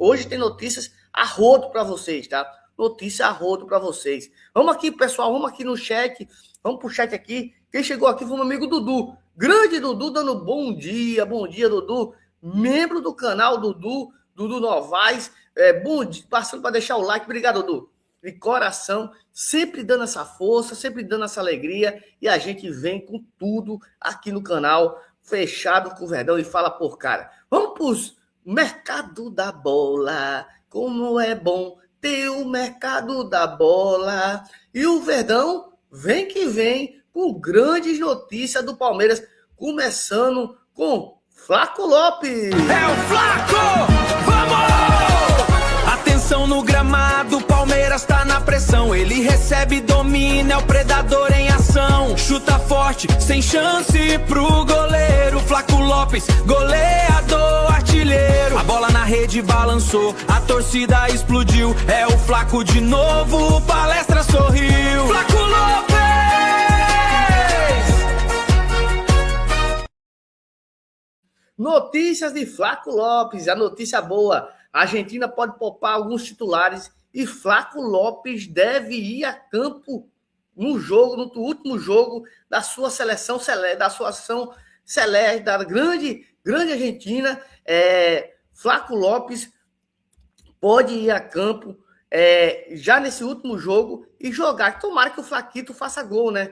hoje tem notícias a rodo para vocês, tá? Notícia a rodo para vocês. Vamos aqui, pessoal, vamos aqui no chat. Vamos pro chat aqui. Quem chegou aqui foi o meu amigo Dudu. Grande Dudu dando bom dia, Dudu. Membro do canal Dudu Novaes. Bom dia, passando para deixar o like. Obrigado, Dudu. De coração, sempre dando essa força, sempre dando essa alegria. E a gente vem com tudo aqui no canal, fechado com o Verdão e fala por cara. Vamos pros mercado da bola. Como é bom ter o mercado da bola. E o Verdão vem que vem com grandes notícias do Palmeiras, começando com Flaco Lopes. É o Flaco! Vamos! Atenção no gramado, Palmeiras tá na pressão. Ele recebe, domina, é o predador em ação. Chuta forte, sem chance pro goleiro. Flaco Lopes, goleador, artilheiro. A bola na rede balançou, a torcida explodiu. É o Flaco de novo, palestra sorriu. Flaco Lopes! Notícias de Flaco Lopes, a notícia boa. A Argentina pode poupar alguns titulares e Flaco Lopes deve ir a campo no último jogo da sua seleção celeste, da sua ação celeste, da grande Argentina. Flaco Lopes pode ir a campo já nesse último jogo e jogar. Tomara que o Flaquito faça gol, né?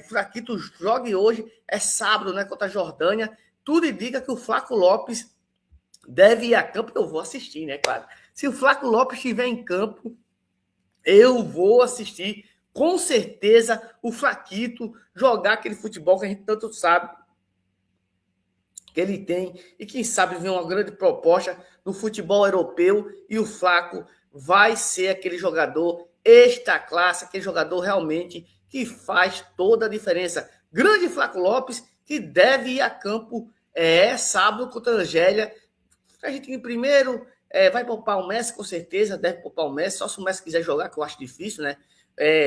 O Flaquito jogue hoje, é sábado, né? Contra a Jordânia. Tudo indica que o Flaco Lopes deve ir a campo, eu vou assistir, né, claro. Se o Flaco Lopes estiver em campo, eu vou assistir, com certeza, o Flaquito jogar aquele futebol que a gente tanto sabe que ele tem, e quem sabe ver uma grande proposta no futebol europeu, e o Flaco vai ser aquele jogador extra classe, aquele jogador realmente que faz toda a diferença. Grande Flaco Lopes, que deve ir a campo sábado contra a Argélia. A gente em primeiro vai poupar o Messi, com certeza, deve poupar o Messi, só se o Messi quiser jogar, que eu acho difícil, né?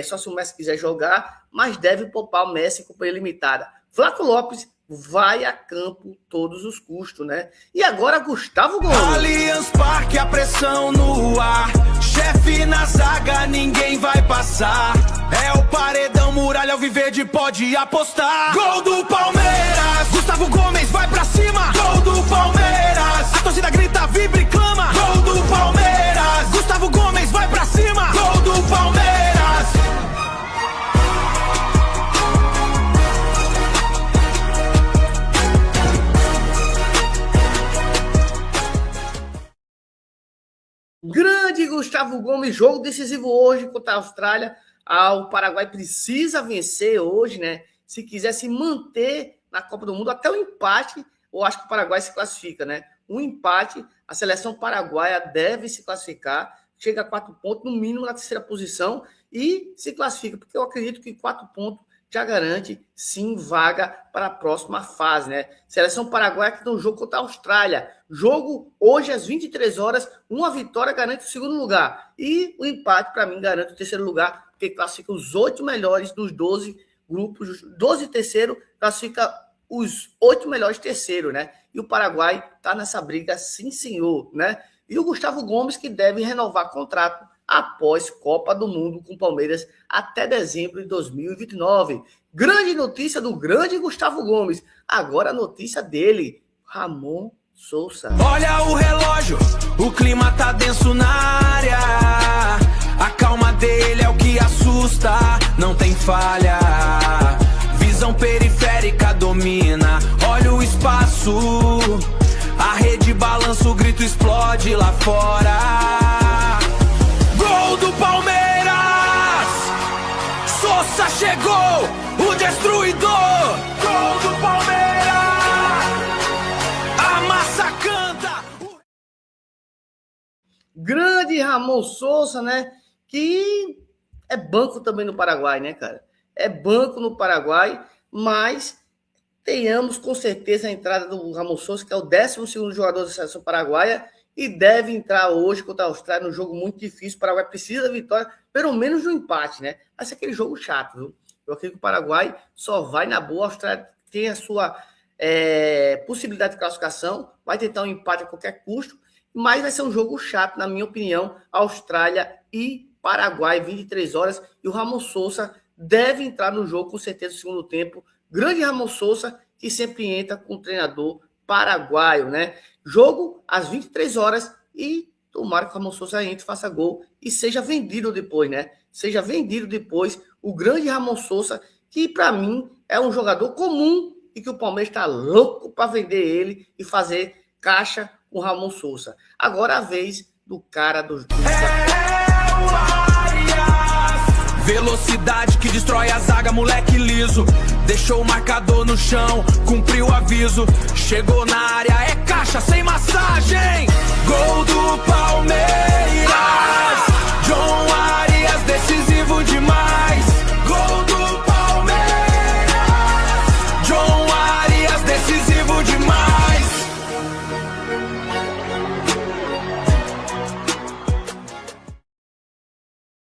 Só se o Messi quiser jogar, mas deve poupar o Messi com companhia limitada. Flaco Lopes vai a campo todos os custos, né? E agora Gustavo Gomes. Allianz Parque, a pressão no ar. Chefe na zaga, ninguém vai passar. É o paredão, muralha, o Viverde pode apostar. Gol do Palmeiras, Gustavo Gomes vai pra cima. Gol do Palmeiras, a torcida grita, vibra e clama. Gol do Palmeiras, Gustavo Gomes vai pra cima. Gol do Palmeiras. Grande Gustavo Gomes, jogo decisivo hoje contra a Austrália. O Paraguai precisa vencer hoje, né? Se quiser se manter na Copa do Mundo, até o empate, eu acho que o Paraguai se classifica, né? Um empate, a seleção paraguaia deve se classificar, chega a 4 pontos, no mínimo na terceira posição, e se classifica, porque eu acredito que 4 pontos já garante, sim, vaga para a próxima fase, né? Seleção paraguaia que tem um jogo contra a Austrália. Jogo hoje às 23 horas, uma vitória garante o segundo lugar. E o empate, para mim, garante o terceiro lugar, porque classifica os 8 melhores dos 12 grupos. 12 terceiro, classifica os 8 melhores terceiro, né? E o Paraguai está nessa briga, sim, senhor, né? E o Gustavo Gomes, que deve renovar contrato após Copa do Mundo com o Palmeiras até dezembro de 2029. Grande notícia do grande Gustavo Gomes. Agora a notícia dele, Ramon Sousa. Olha o relógio, o clima tá denso na área. A calma dele é o que assusta, não tem falha. Visão periférica domina, olha o espaço. A rede balança, o grito explode lá fora. Gol do Palmeiras! Sousa chegou, o destruidor! Gol do Palmeiras! A massa canta! Grande Ramon Sousa, né? Que é banco também no Paraguai, né, cara? É banco no Paraguai, mas tenhamos com certeza a entrada do Ramon Sousa, que é o 12º jogador da seleção paraguaia, e deve entrar hoje contra a Austrália num jogo muito difícil. O Paraguai precisa da vitória, pelo menos do empate, né? Vai ser aquele jogo chato, viu? Eu acredito que o Paraguai só vai na boa. A Austrália tem a sua possibilidade de classificação, vai tentar um empate a qualquer custo, mas vai ser um jogo chato, na minha opinião. Austrália e Paraguai, 23 horas, e o Ramon Sousa deve entrar no jogo, com certeza, no segundo tempo. Grande Ramon Sousa, que sempre entra com o treinador paraguaio, né? Jogo às 23 horas e tomara que o Ramon Sousa entre, faça gol e seja vendido depois, né? Seja vendido depois o grande Ramon Sousa, que para mim é um jogador comum e que o Palmeiras está louco para vender ele e fazer caixa com o Ramon Sousa. Agora a vez do cara dos... Velocidade que destrói a zaga, moleque liso. Deixou o marcador no chão, cumpriu o aviso. Chegou na área, é caixa sem massagem. Gol do Palmeiras. John Arias, decisivo demais. Gol do Palmeiras. John Arias, decisivo demais.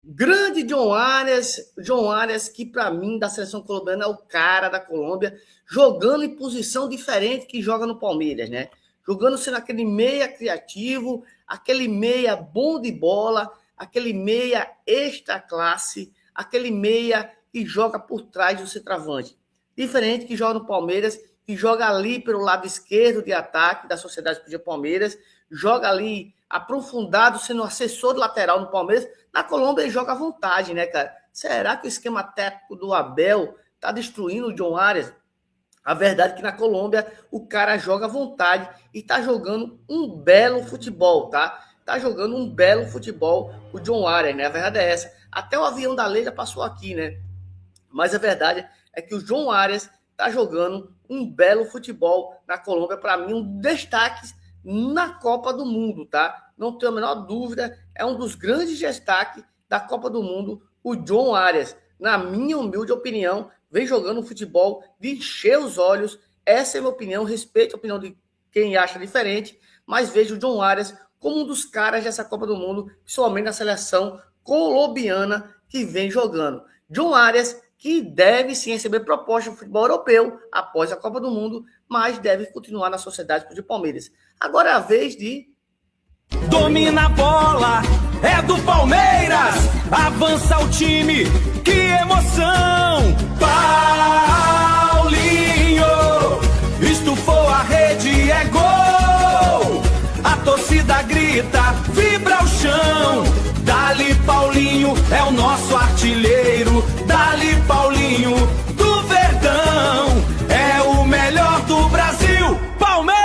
Grande John Arias, que para mim, da seleção colombiana, é o cara da Colômbia, jogando em posição diferente que joga no Palmeiras, né? Jogando sendo aquele meia criativo, aquele meia bom de bola, aquele meia extra classe, aquele meia que joga por trás do centroavante. Diferente que joga no Palmeiras, que joga ali pelo lado esquerdo de ataque da Sociedade Esportiva Palmeiras, joga ali aprofundado, sendo assessor lateral no Palmeiras. Na Colômbia ele joga à vontade, né, cara? Será que o esquema técnico do Abel tá destruindo o John Arias? A verdade é que na Colômbia o cara joga à vontade e tá jogando um belo futebol, tá? Tá jogando um belo futebol o John Arias, né? A verdade é essa. Até o avião da lei já passou aqui, né? Mas a verdade é que o John Arias tá jogando um belo futebol na Colômbia. Para mim, um destaque na Copa do Mundo, tá? Não tenho a menor dúvida, é um dos grandes destaques da Copa do Mundo, o John Arias. Na minha humilde opinião, vem jogando um futebol de encher os olhos. Essa é a minha opinião, respeito a opinião de quem acha diferente, mas vejo o John Arias como um dos caras dessa Copa do Mundo, principalmente na seleção colombiana que vem jogando. John Arias, que deve sim receber proposta do futebol europeu após a Copa do Mundo, mas deve continuar na Sociedade Esportiva Palmeiras. Agora é a vez de... Domina a bola, é do Palmeiras. Avança o time, que emoção. Paulinho, estufou a rede, é gol. A torcida grita, vibra o chão. Dali Paulinho, é o nosso artilheiro. Dali Paulinho, do Verdão. É o melhor do Brasil, Palmeiras!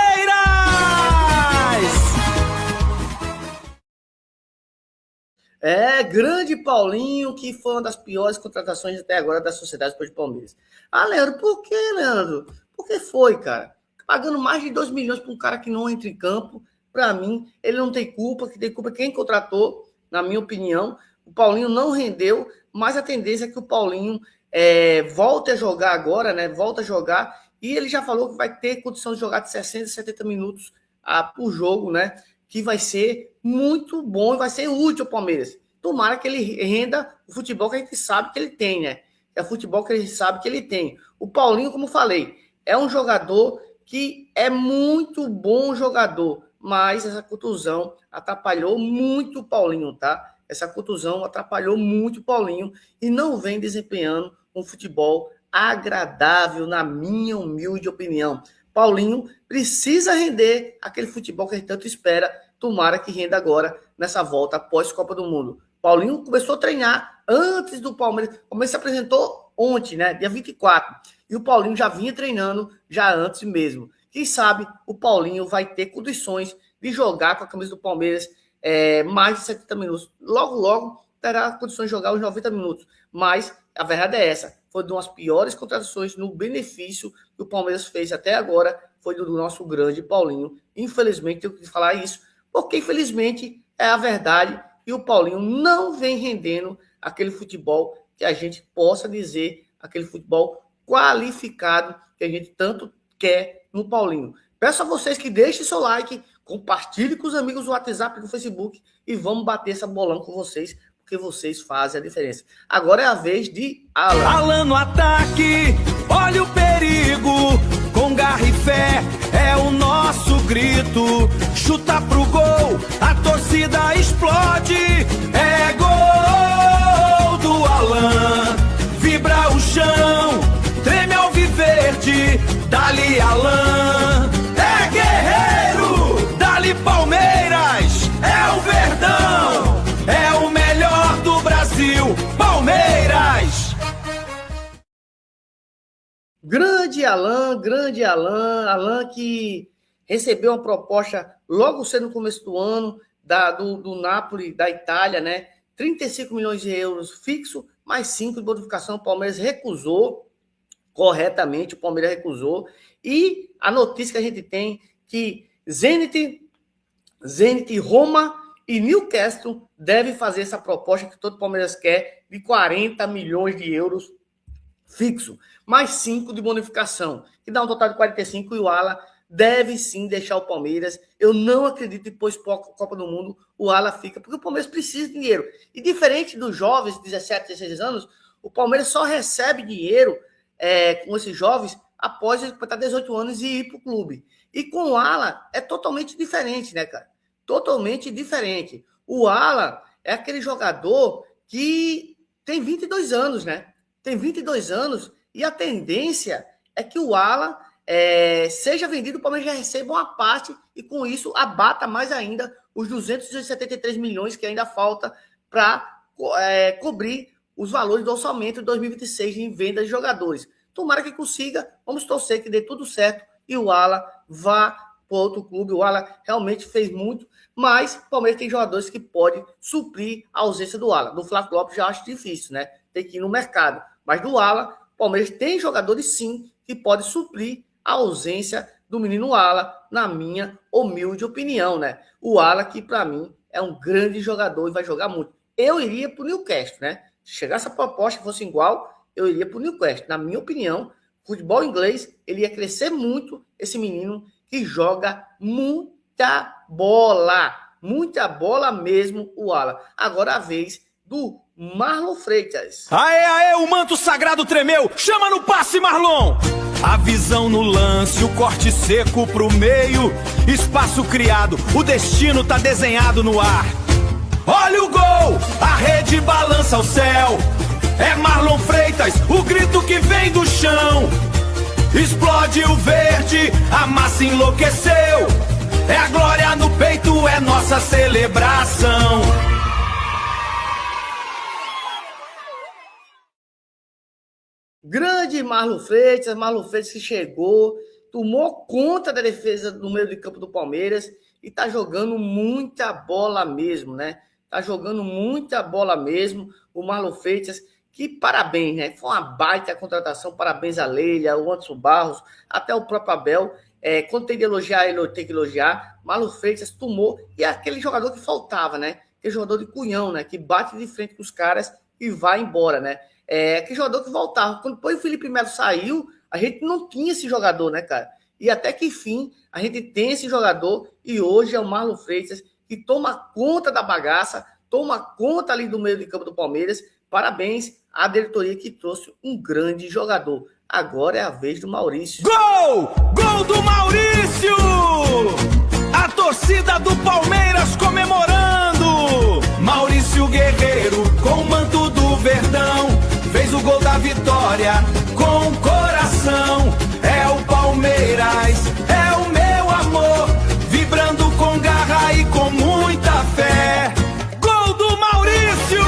É, grande Paulinho, que foi uma das piores contratações até agora da Sociedade Esportiva Palmeiras. Ah, Leandro, por que, Leandro? Por que foi, cara? Pagando mais de 2 milhões para um cara que não entra em campo, para mim, ele não tem culpa, que tem culpa quem contratou, na minha opinião. O Paulinho não rendeu, mas a tendência é que o Paulinho volte a jogar agora, né? Volta a jogar, e ele já falou que vai ter condição de jogar de 60, 70 minutos por jogo, né? Que vai ser muito bom e vai ser útil ao Palmeiras. Tomara que ele renda o futebol que a gente sabe que ele tem, né? É o futebol que a gente sabe que ele tem. O Paulinho, como falei, é um jogador que é muito bom jogador, mas essa contusão atrapalhou muito o Paulinho, tá? Essa contusão atrapalhou muito o Paulinho e não vem desempenhando um futebol agradável, na minha humilde opinião. Paulinho precisa render aquele futebol que a gente tanto espera. Tomara que renda agora nessa volta após Copa do Mundo. Paulinho começou a treinar antes do Palmeiras. O Palmeiras se apresentou ontem, né? Dia 24. E o Paulinho já vinha treinando já antes mesmo. Quem sabe o Paulinho vai ter condições de jogar com a camisa do Palmeiras mais de 70 minutos. Logo terá condições de jogar os 90 minutos. Mas a verdade é essa. Foi uma das piores contratações no benefício que o Palmeiras fez até agora. Foi do nosso grande Paulinho. Infelizmente, tenho que falar isso. Porque, infelizmente, é a verdade. E o Paulinho não vem rendendo aquele futebol que a gente possa dizer, aquele futebol qualificado que a gente tanto quer no Paulinho. Peço a vocês que deixem seu like, compartilhem com os amigos do WhatsApp e do Facebook e vamos bater essa bolão com vocês, porque vocês fazem a diferença. Agora é a vez de Alan. Alan no ataque, olha o perigo, com garra e fé, é o nosso grito. Chuta pro gol, a torcida explode. É gol do Alan, vibra o chão, treme alviverde, dali Alan. É guerreiro, dali Palmeiras, é o Verdão, é o melhor do Brasil, Palmeiras. Grande Alan, Alan que recebeu uma proposta logo cedo no começo do ano do Napoli, da Itália, né? 35 milhões de euros fixo, mais 5 de bonificação. O Palmeiras recusou corretamente, o Palmeiras recusou. E a notícia que a gente tem que Zenit, Roma e Newcastle devem fazer essa proposta que todo Palmeiras quer, de 40 milhões de euros fixo, mais 5 de bonificação, que dá um total de 45, e o Alan deve sim deixar o Palmeiras. Eu não acredito que depois da Copa do Mundo o Alan fica, porque o Palmeiras precisa de dinheiro. E diferente dos jovens de 17, 16 anos, o Palmeiras só recebe dinheiro com esses jovens após ele completar 18 anos e ir para o clube. E com o Alan é totalmente diferente, né, cara? Totalmente diferente. O Alan é aquele jogador que tem 22 anos, né? Tem 22 anos e a tendência é que o Alan seja vendido, o Palmeiras já receba uma parte e com isso abata mais ainda os 273 milhões que ainda falta para cobrir os valores do orçamento de 2026 em venda de jogadores. Tomara que consiga, vamos torcer que dê tudo certo e o Alan vá para outro clube. O Alan realmente fez muito, mas o Palmeiras tem jogadores que podem suprir a ausência do Alan. Do Flávio Lopes já acho difícil, né? Tem que ir no mercado. Mas do Alan, o Palmeiras tem jogadores sim que podem suprir a ausência do menino Alan, na minha humilde opinião, né? O Alan, que para mim é um grande jogador e vai jogar muito. Eu iria para o Newcastle, né? Se chegasse a proposta fosse igual, eu iria para o Newcastle. Na minha opinião, futebol inglês, ele ia crescer muito, esse menino que joga muita bola mesmo, o Alan. Agora a vez do Marlon Freitas. Aê, o manto sagrado tremeu, chama no passe, Marlon! A visão no lance, o corte seco pro meio, espaço criado, o destino tá desenhado no ar. Olha o gol, a rede balança o céu, é Marlon Freitas, o grito que vem do chão. Explode o verde, a massa enlouqueceu, é a glória no peito, é nossa celebração. Grande Marlon Freitas que chegou, tomou conta da defesa do meio de campo do Palmeiras e tá jogando muita bola mesmo, né? Tá jogando muita bola mesmo, o Marlon Freitas, que parabéns, né? Foi uma baita contratação, parabéns a Leila, o Anderson Barros, até o próprio Abel. Quando tem de elogiar ele, eu tenho que elogiar. Marlon Freitas tomou, e é aquele jogador que faltava, né? Aquele jogador de cunhão, né? Que bate de frente com os caras e vai embora, né? Aquele jogador que voltava. Quando o Felipe Melo saiu, a gente não tinha esse jogador, né, cara? E até que enfim, a gente tem esse jogador, e hoje é o Marlon Freitas, que toma conta da bagaça, toma conta ali do meio de campo do Palmeiras. Parabéns à diretoria que trouxe um grande jogador. Agora é a vez do Maurício. Gol! Gol do Maurício! A torcida do Palmeiras comemorando! Maurício Guerreiro, com o manto do Verdão, fez o gol da vitória com o coração. É o Palmeiras, é o meu amor, vibrando com garra e com muita fé. Gol do Maurício!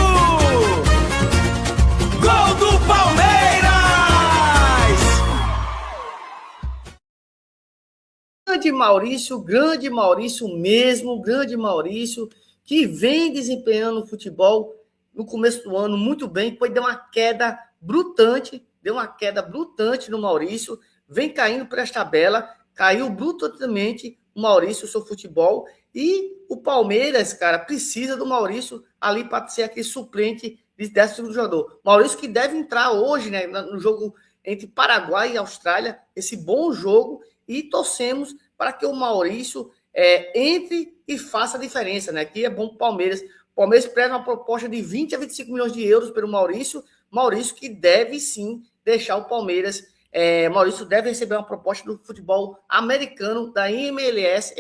Gol do Palmeiras! Grande Maurício mesmo, grande Maurício, que vem desempenhando o futebol no começo do ano muito bem, depois deu uma queda brutante no Maurício, vem caindo para essa tabela, caiu brutalmente o Maurício, o seu futebol, e o Palmeiras, cara, precisa do Maurício ali para ser aquele suplente de 10º jogador. Maurício que deve entrar hoje, né, no jogo entre Paraguai e Austrália, esse bom jogo, e torcemos para que o Maurício entre e faça a diferença, né? Que é bom para o Palmeiras. O Palmeiras prega uma proposta de 20 a 25 milhões de euros pelo Maurício. Maurício que deve sim deixar o Palmeiras Maurício deve receber uma proposta do futebol americano, da MLS,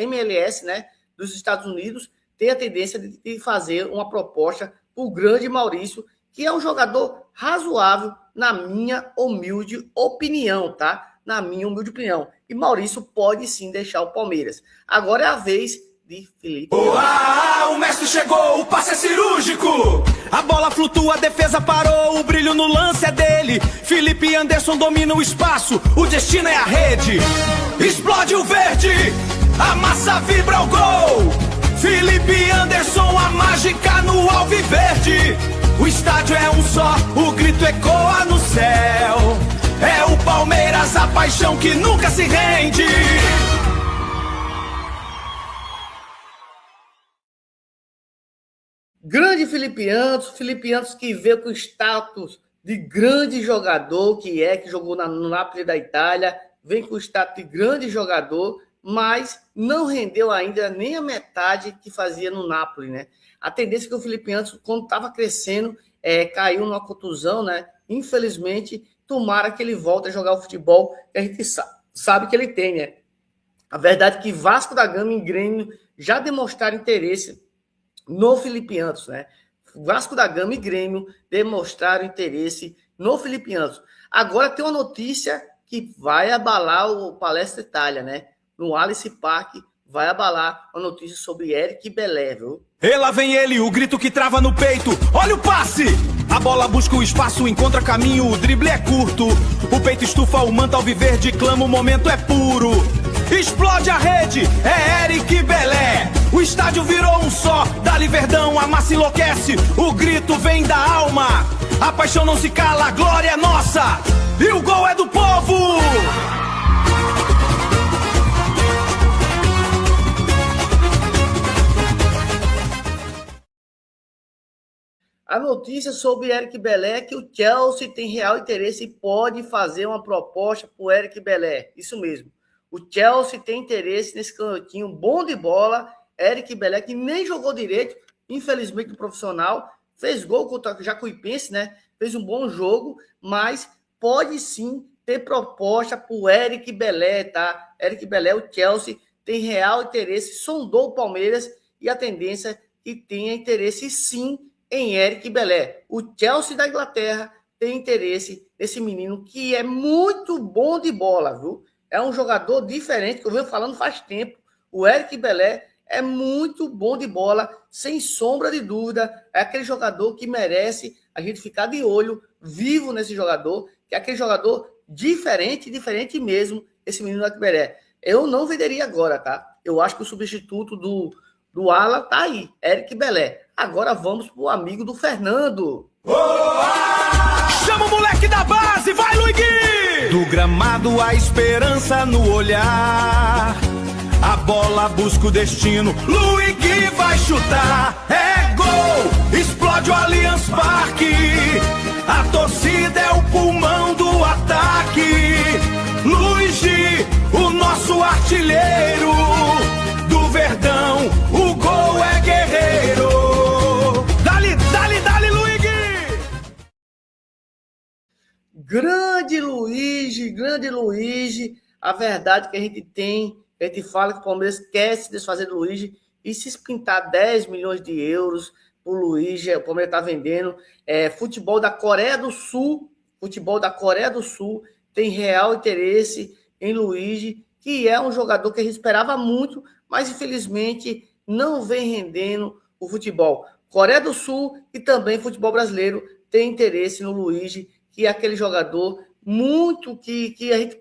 né, dos Estados Unidos, tem a tendência de fazer uma proposta para o grande Maurício, que é um jogador razoável, na minha humilde opinião, tá? Na minha humilde opinião. E Maurício pode sim deixar o Palmeiras. Agora é a vez de Felipe. O mestre chegou, o passe é cirúrgico. A bola flutua, a defesa parou, o brilho no lance é dele. Felipe Anderson domina o espaço, o destino é a rede. Explode o verde, a massa vibra o gol. Felipe Anderson, a mágica no alviverde. O estádio é um só, o grito ecoa no céu. É o Palmeiras, a paixão que nunca se rende. Grande Felipe Anderson que veio com status de grande jogador, que jogou no Napoli da Itália, vem com status de grande jogador, mas não rendeu ainda nem a metade que fazia no Napoli, né? A tendência é que o Felipe Anderson, quando estava crescendo, caiu numa contusão, né? Infelizmente, tomara que ele volte a jogar o futebol que a gente sabe que ele tem, né? A verdade é que Vasco da Gama e Grêmio já demonstraram interesse no Felipe Anderson, né? Vasco da Gama e Grêmio demonstraram interesse no Felipe Anderson. Agora tem uma notícia que vai abalar o Palestra Itália, né? No Allianz Parque vai abalar a notícia sobre Eric Belé, viu? E lá vem ele, o grito que trava no peito. Olha o passe! A bola busca o espaço, encontra caminho, o drible é curto. O peito estufa, o manto alviverde clama, o momento é puro. Explode a rede, é Eric Belé. O estádio virou um só, dali Verdão, a massa enlouquece. O grito vem da alma, a paixão não se cala, a glória é nossa. E o gol é do povo! A notícia sobre Eric Belé é que o Chelsea tem real interesse e pode fazer uma proposta para o Eric Belé. Isso mesmo. O Chelsea tem interesse nesse canhotinho bom de bola, Eric Belé, que nem jogou direito, infelizmente, no profissional. Fez gol contra o Jacuipense, né? Fez um bom jogo, mas pode sim ter proposta para o Eric Belé, tá? Eric Belé, o Chelsea, tem real interesse, sondou o Palmeiras e a tendência é que tenha interesse sim em Eric Belé. O Chelsea da Inglaterra tem interesse nesse menino que é muito bom de bola, viu? É um jogador diferente, que eu venho falando faz tempo. O Eric Belé é muito bom de bola, sem sombra de dúvida. É aquele jogador que merece a gente ficar de olho vivo nesse jogador, que é aquele jogador diferente mesmo, esse menino Eric Belé. Eu não venderia agora, tá? Eu acho que o substituto do Ala tá aí, Eric Belé. Agora vamos pro amigo do Fernando. Chama o moleque da base, vai, Luigi! Do gramado a esperança no olhar. A bola busca o destino, Luigi vai chutar. É gol, explode o Allianz Parque. A torcida é o pulmão do ataque. Luigi, o nosso artilheiro. Do Verdão, o gol é guerreiro. Dali, Luigi! Grande Luigi. A verdade que a gente fala que o Palmeiras quer se desfazer do Luigi e se pintar 10 milhões de euros o Luigi, o Palmeiras está vendendo. Futebol da Coreia do Sul tem real interesse em Luigi, que é um jogador que a gente esperava muito, mas infelizmente não vem rendendo o futebol. Coreia do Sul e também futebol brasileiro tem interesse no Luigi, que é aquele jogador muito que a gente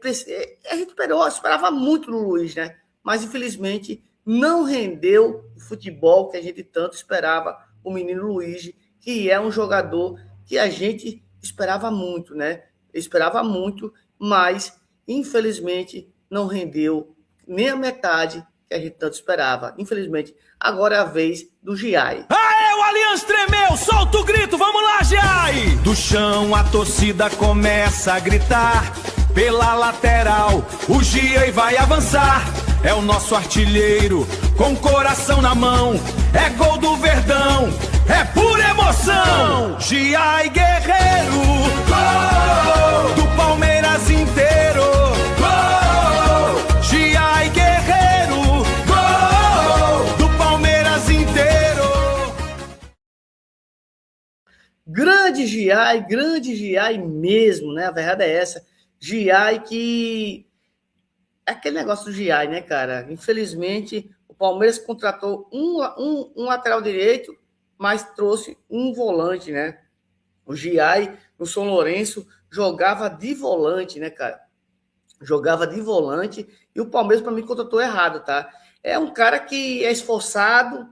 esperava muito no Luigi, né? Mas infelizmente não rendeu o futebol que a gente tanto esperava o menino Luigi, que é um jogador que a gente esperava muito, né? Esperava muito, mas infelizmente não rendeu nem a metade que a gente tanto esperava. Infelizmente, agora é a vez do Giai. Aê, o Allianz tremeu, solta o grito, vamos lá, Giai! Do chão a torcida começa a gritar. Pela lateral, o Giai vai avançar. É o nosso artilheiro, com o coração na mão. É gol do Verdão, é pura emoção. Giai guerreiro, gol do Palmeiras inteiro. grande Giai mesmo, né? A verdade é essa. Giai que... É aquele negócio do Giai, né, cara? Infelizmente, o Palmeiras contratou um lateral direito, mas trouxe um volante, né? O Giai, no São Lourenço, jogava de volante, né, cara? Jogava de volante e o Palmeiras, para mim, contratou errado, tá? É um cara que é esforçado,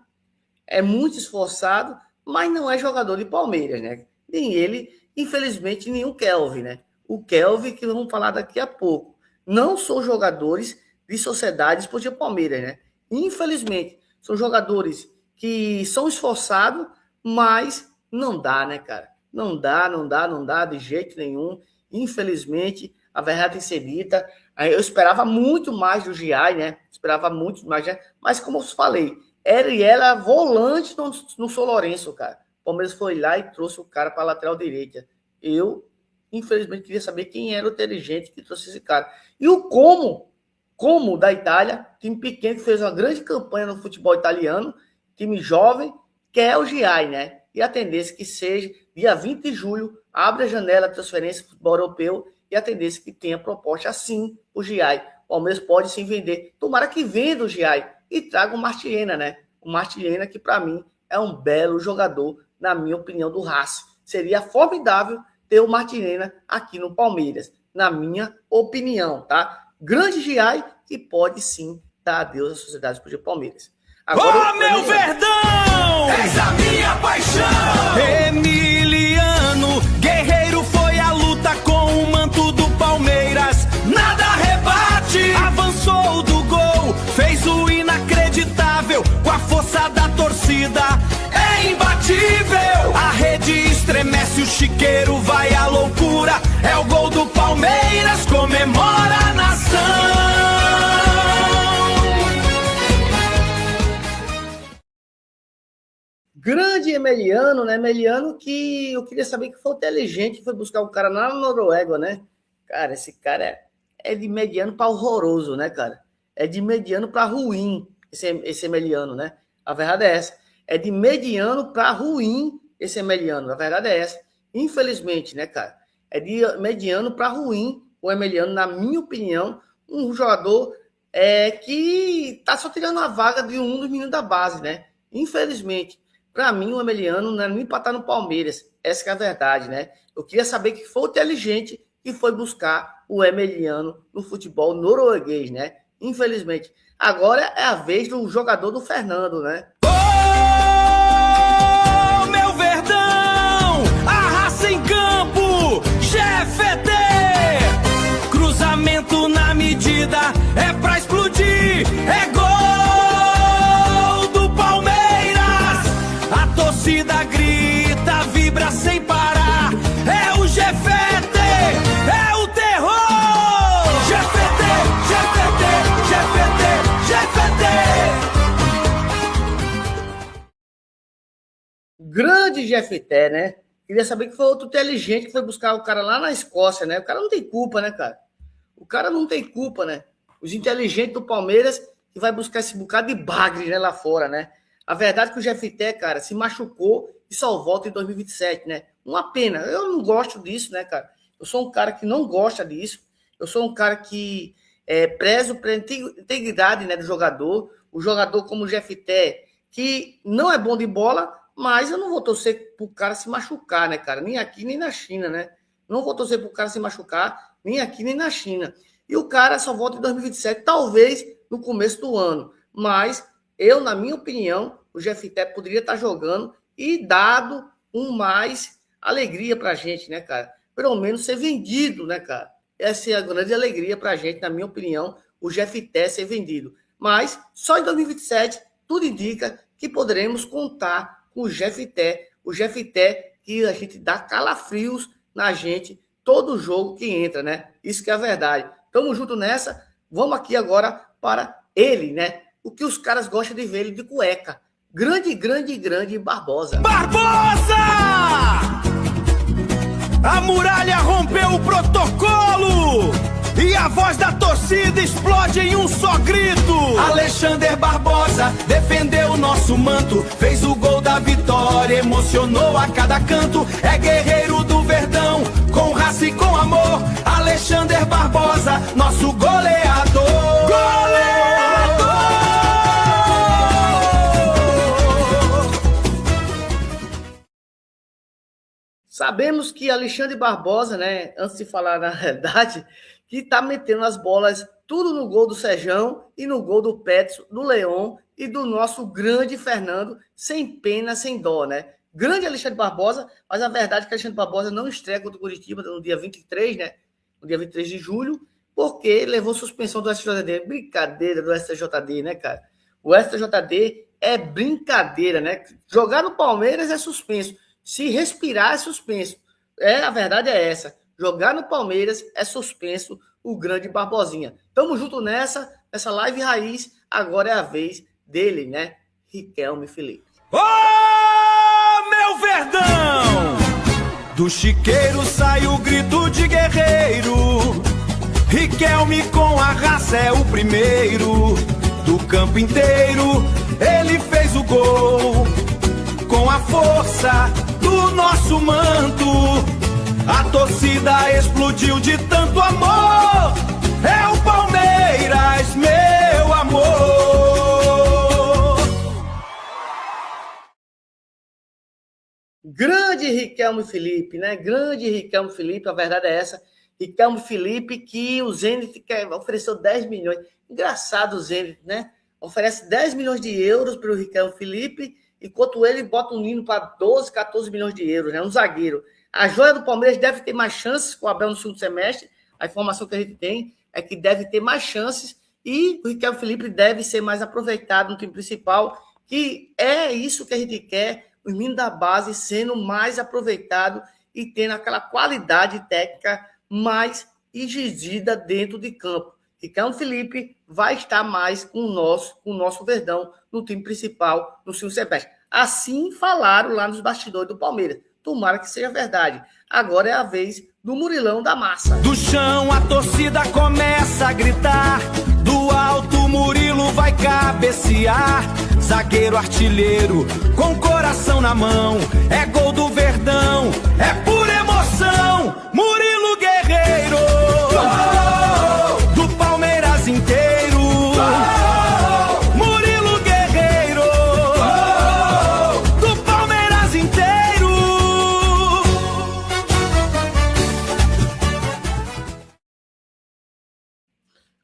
é muito esforçado, mas não é jogador de Palmeiras, né? Nem ele, infelizmente, nem o Kelvin, né? O Kelvin, que vamos falar daqui a pouco. Não são jogadores de Sociedade Esportiva Palmeiras, né? Infelizmente, são jogadores que são esforçados, mas não dá, né, cara? Não dá de jeito nenhum. Infelizmente, a verdade tem que ser dita. Eu esperava muito mais do Giai, né? Esperava muito mais, né? Mas como eu falei, ele era volante no São Lourenço, cara. O Palmeiras foi lá e trouxe o cara para a lateral direita. Eu, infelizmente, queria saber quem era o inteligente que trouxe esse cara. E o Como da Itália, time pequeno que fez uma grande campanha no futebol italiano, time jovem, que é o Giai, né? E a tendência que seja, dia 20 de julho, abre a janela de transferência do futebol europeu e a tendência que tenha proposta assim o Giai. O Palmeiras pode sim vender. Tomara que venda o Giai e traga o Martiena, né? O Martiena, que para mim é um belo jogador, na minha opinião, do Racing. Seria formidável ter o Martiena aqui no Palmeiras, na minha opinião, tá? Grande Giai que pode sim dar adeus à Sociedade Esportiva Palmeiras. Agora, meu Verdão! És a minha paixão! Emiliano, guerreiro foi a luta com o manto do Palmeiras. Nada rebate! Avançou do gol, fez o inacreditável com a força da torcida. É imbatível! A rede estremece, o chiqueiro vai à loucura. É o gol do Palmeiras, comemora a nação! Grande Emiliano, né? Emiliano que eu queria saber que foi inteligente, foi buscar o cara lá na Noruega, né? Cara, esse cara é de mediano para horroroso, né, cara? É de mediano para ruim, esse Emiliano, né? A verdade é essa. É de mediano para ruim esse Emiliano, a verdade é essa. Infelizmente, né, cara? É de mediano para ruim o Emiliano, na minha opinião, um jogador que tá só tirando a vaga de um dos meninos da base, né? Infelizmente. Para mim, o Emiliano não é nem para estar no Palmeiras. Essa é a verdade, né? Eu queria saber que foi inteligente que foi buscar o Emiliano no futebol norueguês, né? Infelizmente. Agora é a vez do jogador do Fernando, né? Oh, meu Verdão! Arrasa em campo! GFT! Cruzamento na medida, é pra explodir! É gol! A torcida grita, vibra sem parar. É o GFT, é o terror. GFT, GFT, GFT, GFT. Grande GFT, né? Queria saber que foi outro inteligente que foi buscar o cara lá na Escócia, né? O cara não tem culpa, né, cara? O cara não tem culpa, né? Os inteligentes do Palmeiras que vai buscar esse bocado de bagre, né, lá fora, né? A verdade é que o Jefité, cara, se machucou e só volta em 2027, né? Uma pena. Eu não gosto disso, né, cara? Eu sou um cara que não gosta disso. Eu sou um cara que prezo pela integridade, né, do jogador. O jogador como o Jefité, que não é bom de bola, mas eu não vou torcer pro cara se machucar, né, cara? Nem aqui, nem na China, né? Não vou torcer pro cara se machucar, nem aqui, nem na China. E o cara só volta em 2027, talvez no começo do ano. Mas eu, na minha opinião, o Jefité poderia estar jogando e dado mais alegria pra gente, né, cara? Pelo menos ser vendido, né, cara? Essa é a grande alegria pra gente, na minha opinião, o Jefité ser vendido. Mas só em 2027, tudo indica que poderemos contar com o Jefité que a gente dá calafrios na gente todo jogo que entra, né? Isso que é a verdade. Tamo junto nessa. Vamos aqui agora para ele, né? O que os caras gostam de ver ele de cueca. Grande Barbosa. Barbosa! A muralha rompeu o protocolo! E a voz da torcida torcida explode em um só grito. Alexander Barbosa defendeu o nosso manto, fez o gol da vitória, emocionou a cada canto. É guerreiro do Verdão, com raça e com amor. Alexander Barbosa, nosso goleador. Goleador! Sabemos que Alexandre Barbosa, né, antes de falar na verdade, que tá metendo as bolas tudo no gol do Sejão e no gol do Petson, do Leão e do nosso grande Fernando, sem pena, sem dó, né? Grande Alexandre Barbosa, mas a verdade é que Alexandre Barbosa não estreia contra o Curitiba no dia 23, né? No dia 23 de julho, porque levou suspensão do STJD. Brincadeira do STJD, né, cara? O STJD é brincadeira, né? Jogar no Palmeiras é suspenso. Se respirar é suspenso. A verdade é essa. Jogar no Palmeiras é suspenso o grande Barbosinha. Tamo junto nessa live raiz. Agora é a vez dele, né? Riquelme Felipe. Ô, meu Verdão! Do chiqueiro sai o grito de guerreiro. Riquelme com a raça é o primeiro. Do campo inteiro ele fez o gol. Com a força do nosso manto, a torcida explodiu de tanto amor. É o Palmeiras, meu amor. Grande Riquelme Felipe, né? Grande Riquelme Felipe, a verdade é essa. Riquelme Felipe, que o Zenit ofereceu 10 milhões. Engraçado o Zenit, né? Oferece 10 milhões de euros para o Riquelme Felipe, enquanto ele bota um Nino para 12, 14 milhões de euros, né? Um zagueiro. A joia do Palmeiras deve ter mais chances com o Abel no segundo semestre. A informação que a gente tem é que deve ter mais chances e o Riquelme Felipe deve ser mais aproveitado no time principal, que é isso que a gente quer, os meninos da base sendo mais aproveitados e tendo aquela qualidade técnica mais exigida dentro de campo. Riquelme Felipe vai estar mais com o nosso Verdão no time principal no segundo semestre. Assim falaram lá nos bastidores do Palmeiras. Tomara que seja verdade. Agora é a vez do Murilão da Massa. Do chão a torcida começa a gritar. Do alto Murilo vai cabecear. Zagueiro artilheiro com coração na mão. É gol do Verdão, é pura emoção. Murilo Guerreiro, do Palmeiras inteiro. Murilo Guerreiro, do Palmeiras inteiro.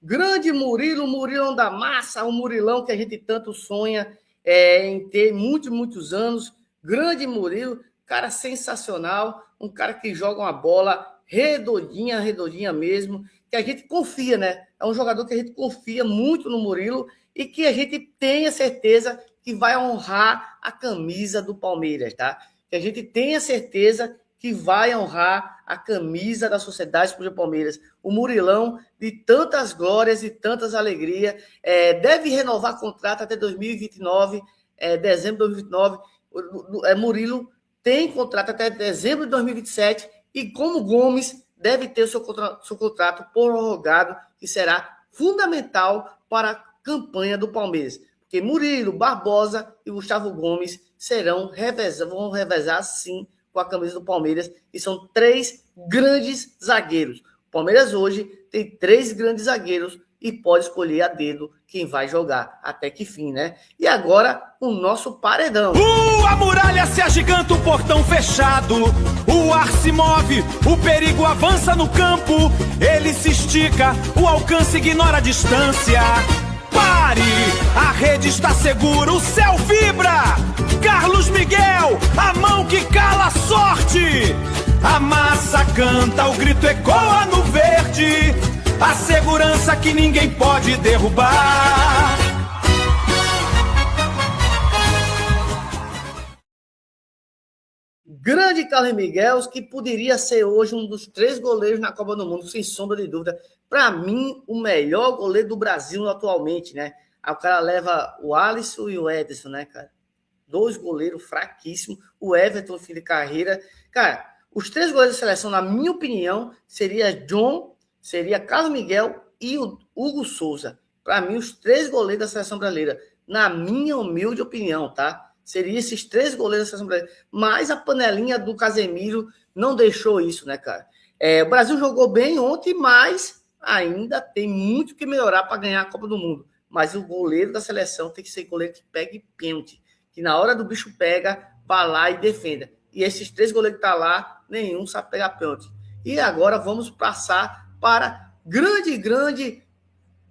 Grande Murilo, Murilão da Massa, o Murilão que a gente tanto sonha em ter muitos anos. Grande Murilo, cara sensacional, um cara que joga uma bola redondinha mesmo, que a gente confia, né? É um jogador que a gente confia muito no Murilo e que a gente tenha certeza que vai honrar a camisa do Palmeiras, tá? Que a gente tenha certeza que vai honrar a camisa da Sociedade Esportiva Palmeiras. O Murilão, de tantas glórias e tantas alegrias, deve renovar contrato até 2029, dezembro de 2029. Murilo tem contrato até dezembro de 2027 e, como Gomes, deve ter o seu contrato prorrogado, que será fundamental para a campanha do Palmeiras. Porque Murilo, Barbosa e Gustavo Gomes vão revezar sim com a camisa do Palmeiras, e são 3 grandes zagueiros. O Palmeiras hoje tem 3 grandes zagueiros e pode escolher a dedo quem vai jogar até que fim, né? E agora, o nosso paredão. A muralha se agiganta, o portão fechado. O ar se move, o perigo avança no campo. Ele se estica, o alcance ignora a distância. Pare, a rede está segura, o céu vibra. Carlos Miguel, a mão que cala a sorte. A massa canta, o grito ecoa no verde. A segurança que ninguém pode derrubar. Grande Carlos Miguel, que poderia ser hoje um dos 3 goleiros na Copa do Mundo, sem sombra de dúvida. Para mim, o melhor goleiro do Brasil atualmente, né? Aí o cara leva o Alisson e o Ederson, né, cara? 2 goleiros fraquíssimos. O Everton, fim de carreira. Cara, os 3 goleiros da seleção, na minha opinião, seria John, seria Carlos Miguel e o Hugo Souza. Para mim, os 3 goleiros da seleção brasileira, na minha humilde opinião, tá? Seriam esses 3 goleiros da seleção brasileira. Mas a panelinha do Casemiro não deixou isso, né, cara? O Brasil jogou bem ontem, mas ainda tem muito que melhorar para ganhar a Copa do Mundo. Mas o goleiro da seleção tem que ser goleiro que pegue pênalti, que na hora do bicho pega, vá lá e defenda. E esses 3 goleiros que estão lá, nenhum sabe pegar pênalti. E agora vamos passar para grande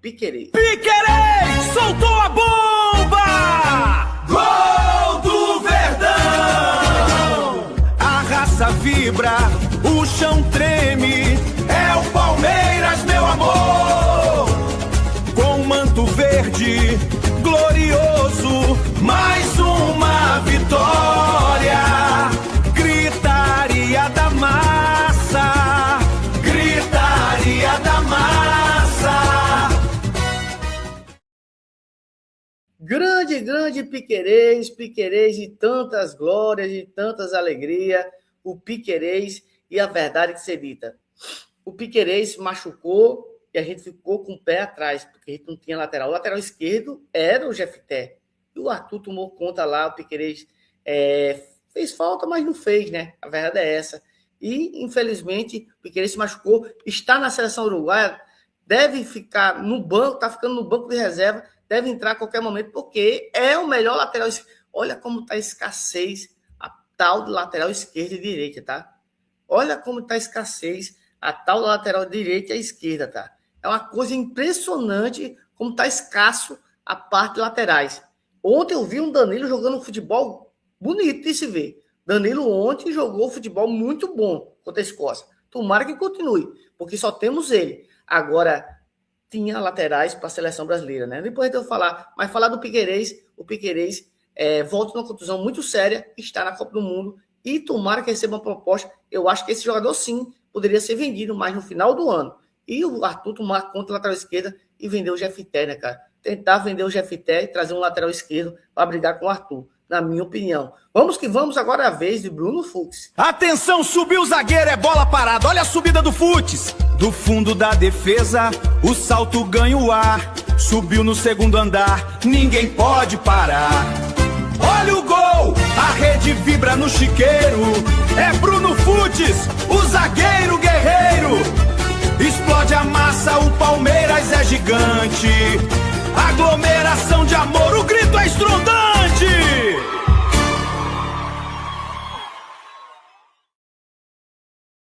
Piquerez. Piquerez soltou a bomba! Gol do Verdão! A raça vibra, o chão treme, é o Palmeiras, meu amor! Com manto verde, glorioso, mais uma vitória! Gritaria da massa! Gritaria da massa! Grande Piquerez de tantas glórias, de tantas alegrias, o Piquerez, e a verdade que se dita. O Piquerez se machucou e a gente ficou com o pé atrás, porque a gente não tinha lateral. O lateral esquerdo era o Jefté. E o Arthur tomou conta lá, o Piquerez fez falta, mas não fez, né? A verdade é essa. E, infelizmente, o Piquerez se machucou, está na seleção uruguaia, deve ficar no banco, está ficando no banco de reserva, deve entrar a qualquer momento, porque é o melhor lateral esquerdo. Olha como está a escassez, a tal de lateral esquerda e direita, tá? Olha como está a escassez, a tal lateral direita e a esquerda, tá? É uma coisa impressionante como está escasso a parte de laterais. Ontem eu vi um Danilo jogando um futebol bonito de se ver. Danilo ontem jogou futebol muito bom contra a Escócia. Tomara que continue, porque só temos ele. Agora, tinha laterais para a seleção brasileira, né? Depois eu vou falar, mas falar do Piquerez, o Piquerez volta numa contusão muito séria, está na Copa do Mundo, e tomara que receba uma proposta. Eu acho que esse jogador, sim, poderia ser vendido mais no final do ano. E o Arthur tomar conta da lateral esquerda e vender o Jefté, né, cara? Tentar vender o Jefté e trazer um lateral esquerdo para brigar com o Arthur, na minha opinião. Vamos que vamos, agora é a vez de Bruno Fux. Atenção, subiu o zagueiro, é bola parada. Olha a subida do Futs. Do fundo da defesa, o salto ganha o ar. Subiu no segundo andar, ninguém pode parar. Olha o gol, a rede vibra no chiqueiro. É Bruno Futs, o zagueiro guerreiro. Explode a massa, o Palmeiras é gigante. Aglomeração de amor, o grito é estrondoante.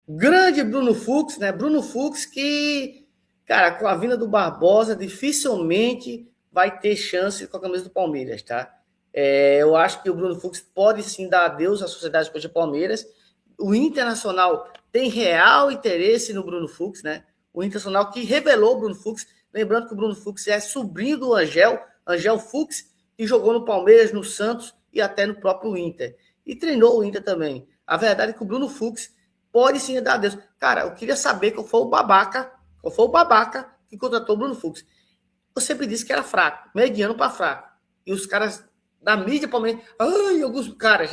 Grande Bruno Fux, né? Bruno Fux que, cara, com a vinda do Barbosa, dificilmente vai ter chance com a camisa do Palmeiras, tá? Eu acho que o Bruno Fux pode sim dar adeus à Sociedade Esportiva Palmeiras. O Internacional tem real interesse no Bruno Fux, né? O Internacional que revelou o Bruno Fux. Lembrando que o Bruno Fux é sobrinho do Angel Fux, que jogou no Palmeiras, no Santos e até no próprio Inter. E treinou o Inter também. A verdade é que o Bruno Fux pode sim dar adeus. Cara, eu queria saber qual foi o babaca que contratou o Bruno Fux. Eu sempre disse que era fraco, mediano para fraco. E os caras da mídia palmeirense,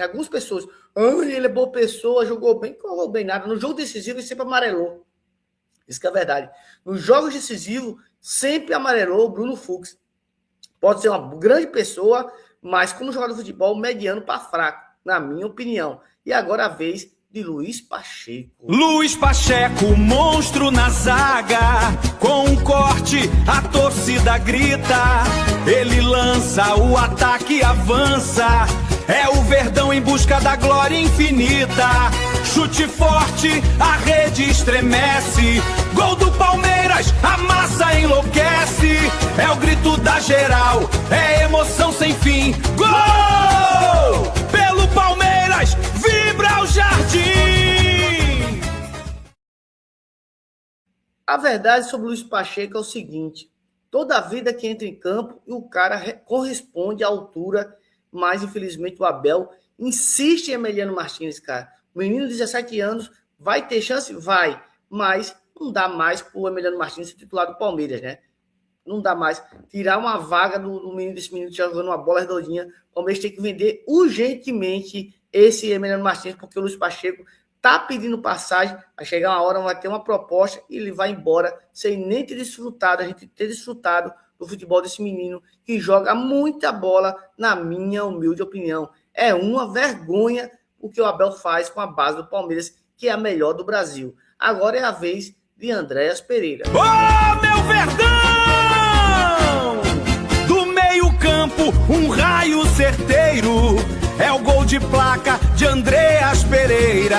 algumas pessoas, ele é boa pessoa, jogou bem, não jogou bem nada. No jogo decisivo ele sempre amarelou. Isso que é verdade. Nos jogos decisivos, sempre amarelou o Bruno Fux. Pode ser uma grande pessoa, mas como jogador de futebol, mediano para fraco, na minha opinião. E agora a vez de Luiz Pacheco. Luiz Pacheco, monstro na zaga. Com um corte, a torcida grita. Ele lança, o ataque avança. É o Verdão em busca da glória infinita. Chute forte, a rede estremece. Gol do Palmeiras, a massa enlouquece. É o grito da geral, é emoção sem fim. Gol! Pelo Palmeiras, vibra o jardim! A verdade sobre o Luiz Pacheco é o seguinte: toda a vida que entra em campo e o cara corresponde à altura, mas infelizmente o Abel insiste em Emiliano Martins, cara. O menino de 17 anos vai ter chance? Vai, mas não dá mais para o Emiliano Martins ser titular do Palmeiras, né? Não dá mais. Tirar uma vaga desse menino que já jogando uma bola redondinha. O Palmeiras tem que vender urgentemente esse Emiliano Martins, porque o Luiz Pacheco tá pedindo passagem, vai chegar uma hora, vai ter uma proposta e ele vai embora sem nem ter desfrutado, a gente ter desfrutado do futebol desse menino que joga muita bola, na minha humilde opinião. É uma vergonha o que o Abel faz com a base do Palmeiras, que é a melhor do Brasil. Agora é a vez de Andréas Pereira. Ô, meu Verdão! Do meio-campo, um raio certeiro. É o gol de placa de Andréas Pereira.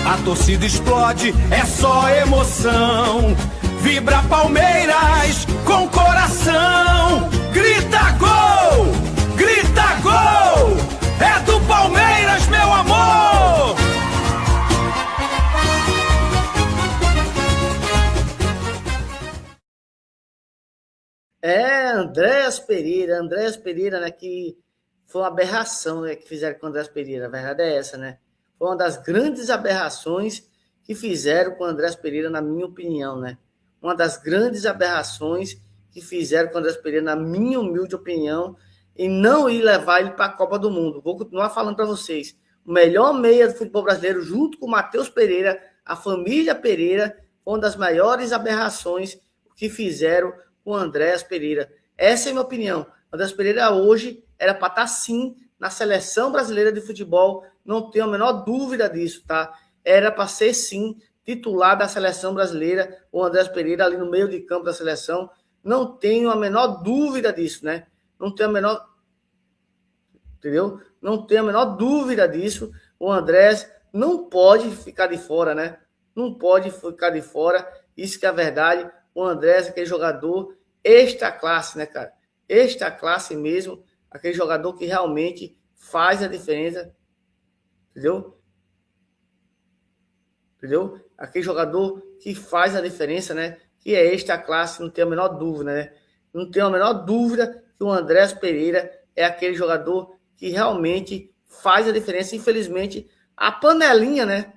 A torcida explode, é só emoção. Vibra Palmeiras com coração. Grita gol! Grita gol! É do Palmeiras, meu amor! Andréas Pereira, né, que foi uma aberração, né, que fizeram com o Andréas Pereira, a verdade é essa, né? Foi uma das grandes aberrações que fizeram com o Andréas Pereira, na minha opinião, né? Uma das grandes aberrações que fizeram com o Andréas Pereira, na minha humilde opinião, e não ir levar ele para a Copa do Mundo. Vou continuar falando para vocês. O melhor meia do futebol brasileiro, junto com o Matheus Pereira, a família Pereira, foi uma das maiores aberrações que fizeram com o Andréas Pereira. Essa é a minha opinião. O Andréas Pereira hoje era para estar sim na seleção brasileira de futebol, não tenho a menor dúvida disso, tá? Era para ser sim titular da seleção brasileira, o Andréas Pereira ali no meio de campo da seleção, não tenho a menor dúvida disso, né? Não tenho a menor... Entendeu? Não tenho a menor dúvida disso. O Andréas não pode ficar de fora, né? Não pode ficar de fora. Isso que é a verdade. O Andréas é aquele jogador extra classe, né, cara? Extra classe mesmo. Aquele jogador que realmente faz a diferença. Entendeu? Entendeu? Aquele jogador que faz a diferença, né? Que é extra classe, não tenho a menor dúvida, né? Não tenho a menor dúvida que o Andréas Pereira é aquele jogador que realmente faz a diferença. Infelizmente, a panelinha, né?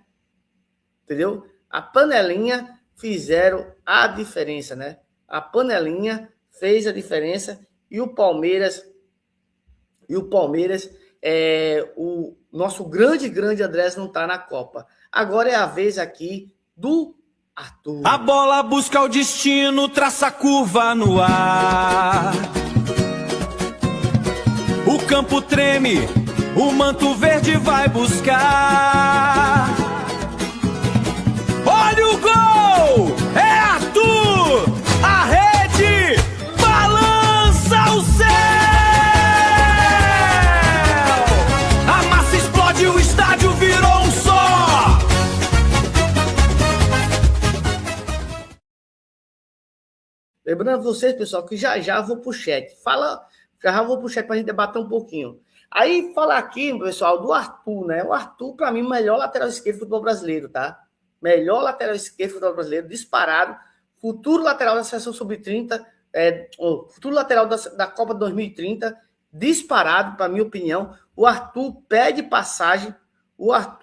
Entendeu? A panelinha fizeram a diferença, né? A panelinha fez a diferença e o Palmeiras, o nosso grande Andréas não tá na Copa. Agora é a vez aqui do Arthur. A bola busca o destino, traça a curva no ar. O campo treme, o manto verde vai buscar. Olha o gol! É Arthur! A rede balança o céu! A massa explode, o estádio virou um só! Lembrando vocês, pessoal, que já vou pro chat. Já vou pro chat pra gente debater um pouquinho. Aí, falar aqui, pessoal, do Arthur, né? O Arthur, pra mim, melhor lateral esquerdo do futebol brasileiro, tá? Melhor lateral esquerdo do futebol brasileiro, disparado. Futuro lateral da seleção sub-30, futuro lateral da Copa 2030, disparado, pra minha opinião. O Arthur pede passagem. A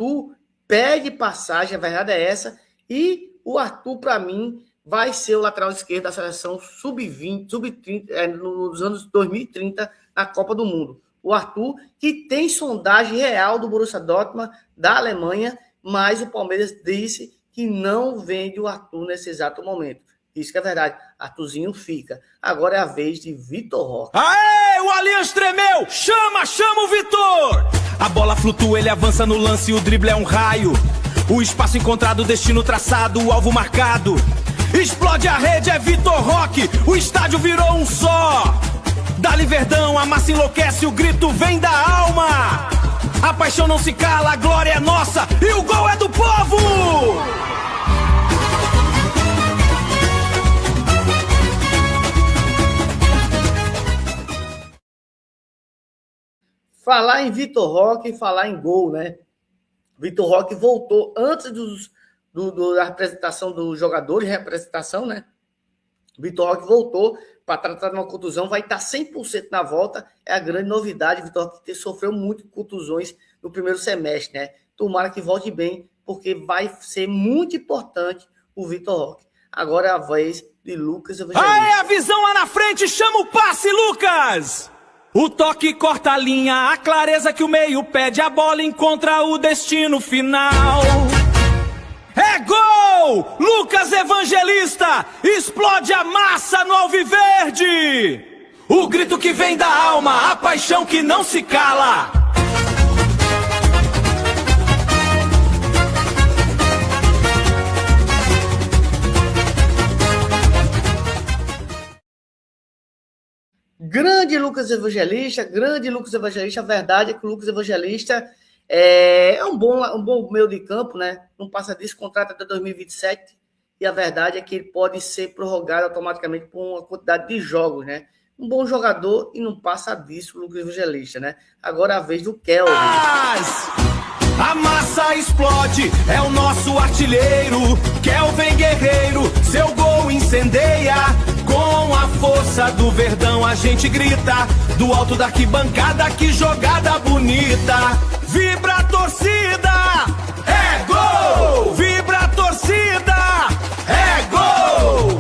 verdade é essa. E o Arthur, pra mim, vai ser o lateral esquerdo da seleção sub-20, sub-30, nos anos 2030, na Copa do Mundo. O Arthur, que tem sondagem real do Borussia Dortmund, da Alemanha, mas o Palmeiras disse que não vende o Arthur nesse exato momento. Isso que é verdade. Arthurzinho fica. Agora é a vez de Vitor Roque. Aê, o Allianz tremeu! Chama o Vitor! A bola flutua, ele avança no lance, o drible é um raio. O espaço encontrado, o destino traçado, o alvo marcado. Explode a rede, é Vitor Roque, o estádio virou um só. Dali Verdão, a massa enlouquece, o grito vem da alma. A paixão não se cala, a glória é nossa e o gol é do povo. Falar em Vitor Roque e falar em gol, né? Vitor Roque voltou antes da apresentação dos jogadores, representação, né? Vitor Roque voltou para tratar de uma contusão, vai estar 100% na volta, é a grande novidade. Vitor Roque sofreu muito contusões no primeiro semestre, né? Tomara que volte bem, porque vai ser muito importante o Vitor Roque. Agora é a vez de Lucas Evangelista. Aê, a visão lá na frente, chama o passe, Lucas! O toque corta a linha, a clareza que o meio pede, a bola encontra o destino final. É gol! Lucas Evangelista explode a massa no Alviverde! O grito que vem da alma, a paixão que não se cala. Grande Lucas Evangelista, grande Lucas Evangelista. A verdade é que o Lucas Evangelista é um bom meio de campo, né? Não passa disso, contrato até 2027. E a verdade é que ele pode ser prorrogado automaticamente por uma quantidade de jogos, né? Um bom jogador e não passa disso o Lucas Evangelista, né? Agora é a vez do Kelvin. A massa explode, é o nosso artilheiro, Kelvin Guerreiro, seu gol incendeia. Com a força do Verdão a gente grita, do alto da arquibancada, que jogada bonita. Vibra a torcida, é gol! Vibra a torcida, é gol!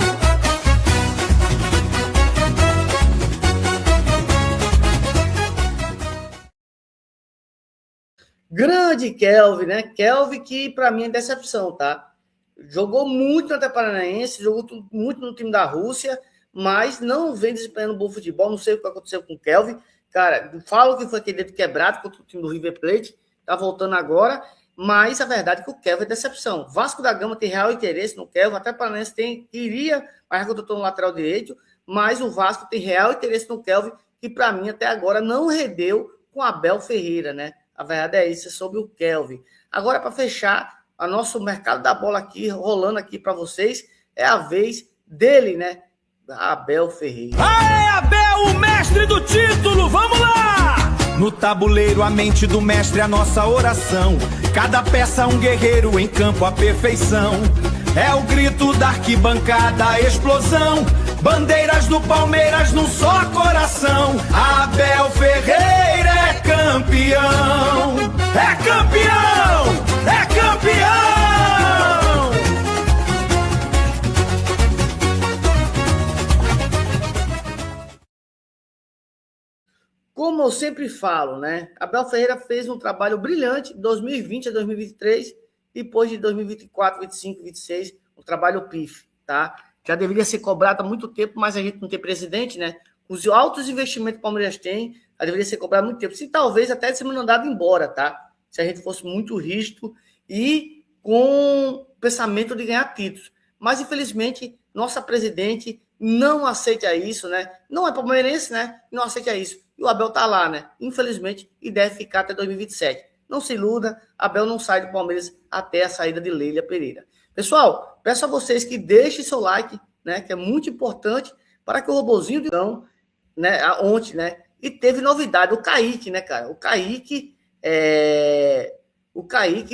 Grande Kelvin, né? Kelvin que para mim é decepção, tá? Jogou muito no Atlético Paranaense, jogou muito no time da Rússia, mas não vem desempenhando bom futebol. Não sei o que aconteceu com o Kelvin. Cara, falo que foi aquele dedo quebrado contra o time do River Plate, tá voltando agora, mas a verdade é que o Kelvin é decepção. Vasco da Gama tem real interesse no Kelvin, até o Paranaense queria, mas contratou no lateral direito, mas o Vasco tem real interesse no Kelvin, que para mim até agora não rendeu com Abel Ferreira, né? A verdade é isso, é sobre o Kelvin. Agora, para fechar o nosso mercado da bola aqui, rolando aqui para vocês, é a vez dele, né? Abel Ferreira. Aê, Abel, o mestre do título, vamos lá! No tabuleiro, a mente do mestre, a nossa oração. Cada peça um guerreiro em campo, a perfeição. É o grito da arquibancada, a explosão. Bandeiras do Palmeiras num só coração. Abel Ferreira é campeão! É campeão! É campeão! Como eu sempre falo, né? Abel Ferreira fez um trabalho brilhante de 2020 a 2023, depois de 2024, 25, 26, um trabalho pífio, tá? Já deveria ser cobrado há muito tempo, mas a gente não tem presidente, né? Os altos investimentos que o Palmeiras tem, já deveria ser cobrado há muito tempo. Se talvez até ser mandado embora, tá? Se a gente fosse muito rígido e com o pensamento de ganhar títulos. Mas, infelizmente, nossa presidente não aceita isso, né? Não é palmeirense, né? Não aceita isso. E o Abel tá lá, né? Infelizmente, e deve ficar até 2027. Não se iluda, Abel não sai do Palmeiras até a saída de Leila Pereira. Pessoal, peço a vocês que deixem seu like, né? Que é muito importante para que o robozinho de né? Ontem, né? E teve novidade, o Kaique, né, cara? O Kaique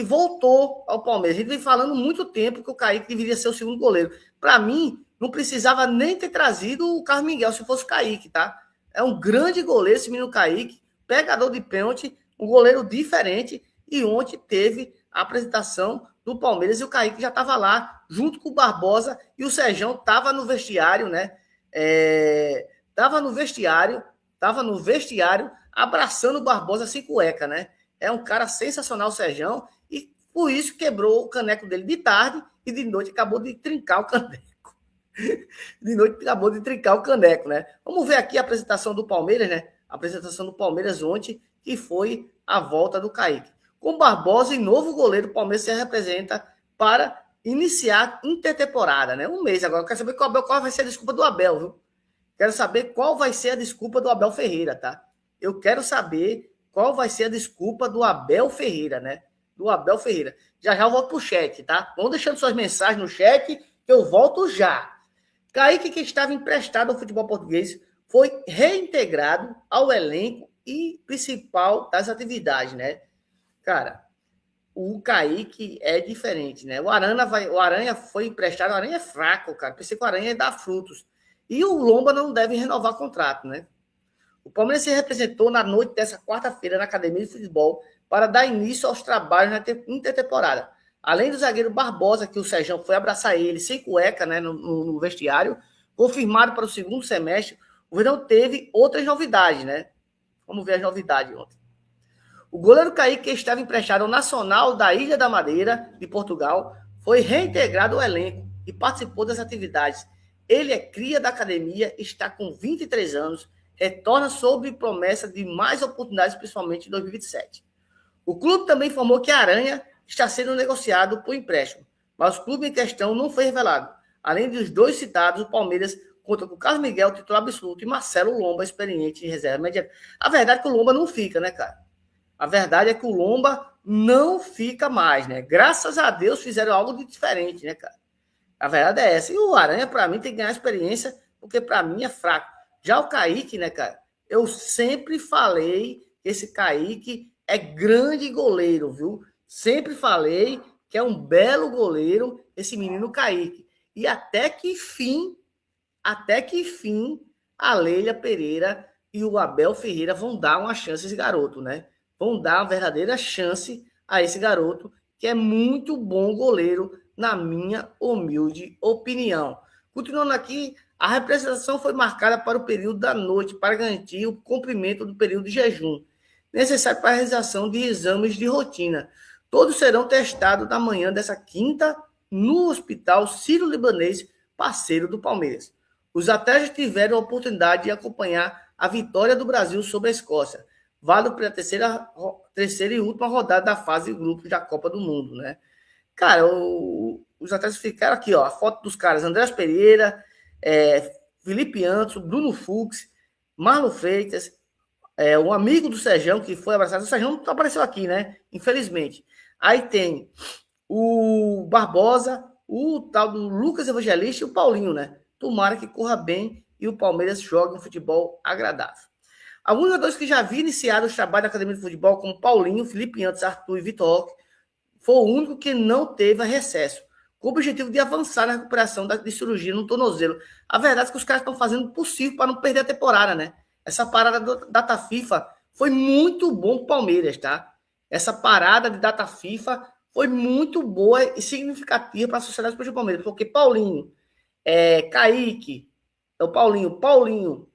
voltou ao Palmeiras. A gente vem falando muito tempo que o Kaique deveria ser o segundo goleiro. Para mim, não precisava nem ter trazido o Carlos Miguel se fosse o Kaique, tá? É um grande goleiro esse menino Kaique, pegador de pênalti, um goleiro diferente. E ontem teve a apresentação do Palmeiras e o Kaique já estava lá, junto com o Barbosa, e o Serjão estava no vestiário, né? Estava no vestiário, abraçando o Barbosa sem cueca, né? É um cara sensacional, o Serjão, e por isso quebrou o caneco dele de tarde e de noite acabou de trincar o caneco. Né? Vamos ver aqui a apresentação do Palmeiras, né? A apresentação do Palmeiras ontem, que foi a volta do Kaique. Com Barbosa e novo goleiro, o Palmeiras se representa para iniciar intertemporada, né? Um mês agora. Eu quero saber qual vai ser a desculpa do Abel, viu? Quero saber qual vai ser a desculpa do Abel Ferreira, tá? Eu quero saber qual vai ser a desculpa do Abel Ferreira, né? Do Abel Ferreira. Já eu volto pro chat, tá? Vão deixando suas mensagens no chat, que eu volto já. Kaique, que estava emprestado ao futebol português, foi reintegrado ao elenco e principal das atividades, né? Cara, o Kaique é diferente, né? O Aranha foi emprestado, o Aranha é fraco, cara. Pensei que o Aranha ia dar frutos. E o Lomba não deve renovar contrato, né? O Palmeiras se representou na noite dessa quarta-feira na Academia de Futebol para dar início aos trabalhos na intertemporada. Além do zagueiro Barbosa, que o Serjão foi abraçar ele sem cueca, né, no vestiário, confirmado para o segundo semestre, o Verdão teve outras novidades, né? Vamos ver as novidades ontem. O goleiro Kaique, que estava emprestado ao Nacional da Ilha da Madeira, de Portugal, foi reintegrado ao elenco e participou das atividades. Ele é cria da academia, está com 23 anos, retorna sob promessa de mais oportunidades, principalmente em 2027. O clube também informou que Aranha está sendo negociado por empréstimo, mas o clube em questão não foi revelado. Além dos dois citados, o Palmeiras conta com Carlos Miguel, titular absoluto, e Marcelo Lomba, experiente em reserva imediata. A verdade é que o Lomba não fica, né, cara? A verdade é que o Lomba não fica mais, né? Graças a Deus fizeram algo de diferente, né, cara? A verdade é essa. E o Aranha, para mim, tem que ganhar experiência, porque para mim é fraco. Já o Kaique, né, cara? Eu sempre falei que esse Kaique é grande goleiro, viu? Sempre falei que é um belo goleiro, esse menino Kaique. E até que enfim, a Leila Pereira e o Abel Ferreira vão dar uma chance a esse garoto, né? Vão dar uma verdadeira chance a esse garoto, que é muito bom goleiro, na minha humilde opinião. Continuando aqui, a representação foi marcada para o período da noite, para garantir o cumprimento do período de jejum, necessário para a realização de exames de rotina. Todos serão testados na manhã dessa quinta no Hospital Sírio-Libanês, parceiro do Palmeiras. Os atletas tiveram a oportunidade de acompanhar a vitória do Brasil sobre a Escócia, válido pela terceira e última rodada da fase de grupos da Copa do Mundo, né? Cara, os atletas ficaram aqui, ó, a foto dos caras: Andrés Pereira, Felipe Antos, Bruno Fux, Marlon Freitas, um amigo do Serjão que foi abraçado. O Serjão não apareceu aqui, né? Infelizmente. Aí tem o Barbosa, o tal do Lucas Evangelista e o Paulinho, né? Tomara que corra bem e o Palmeiras jogue um futebol agradável. Alguns jogadores que já haviam iniciado os trabalhos da Academia de Futebol, como Paulinho, Felipe Antes, Arthur e Vitor Roque, foi o único que não teve recesso, com o objetivo de avançar na recuperação de cirurgia no tornozelo. A verdade é que os caras estão fazendo o possível para não perder a temporada, né? Essa parada da data FIFA foi muito bom para o Palmeiras, tá? Essa parada de data FIFA foi muito boa e significativa para a sociedade do Palmeiras, porque Paulinho, Kaique, Paulinho,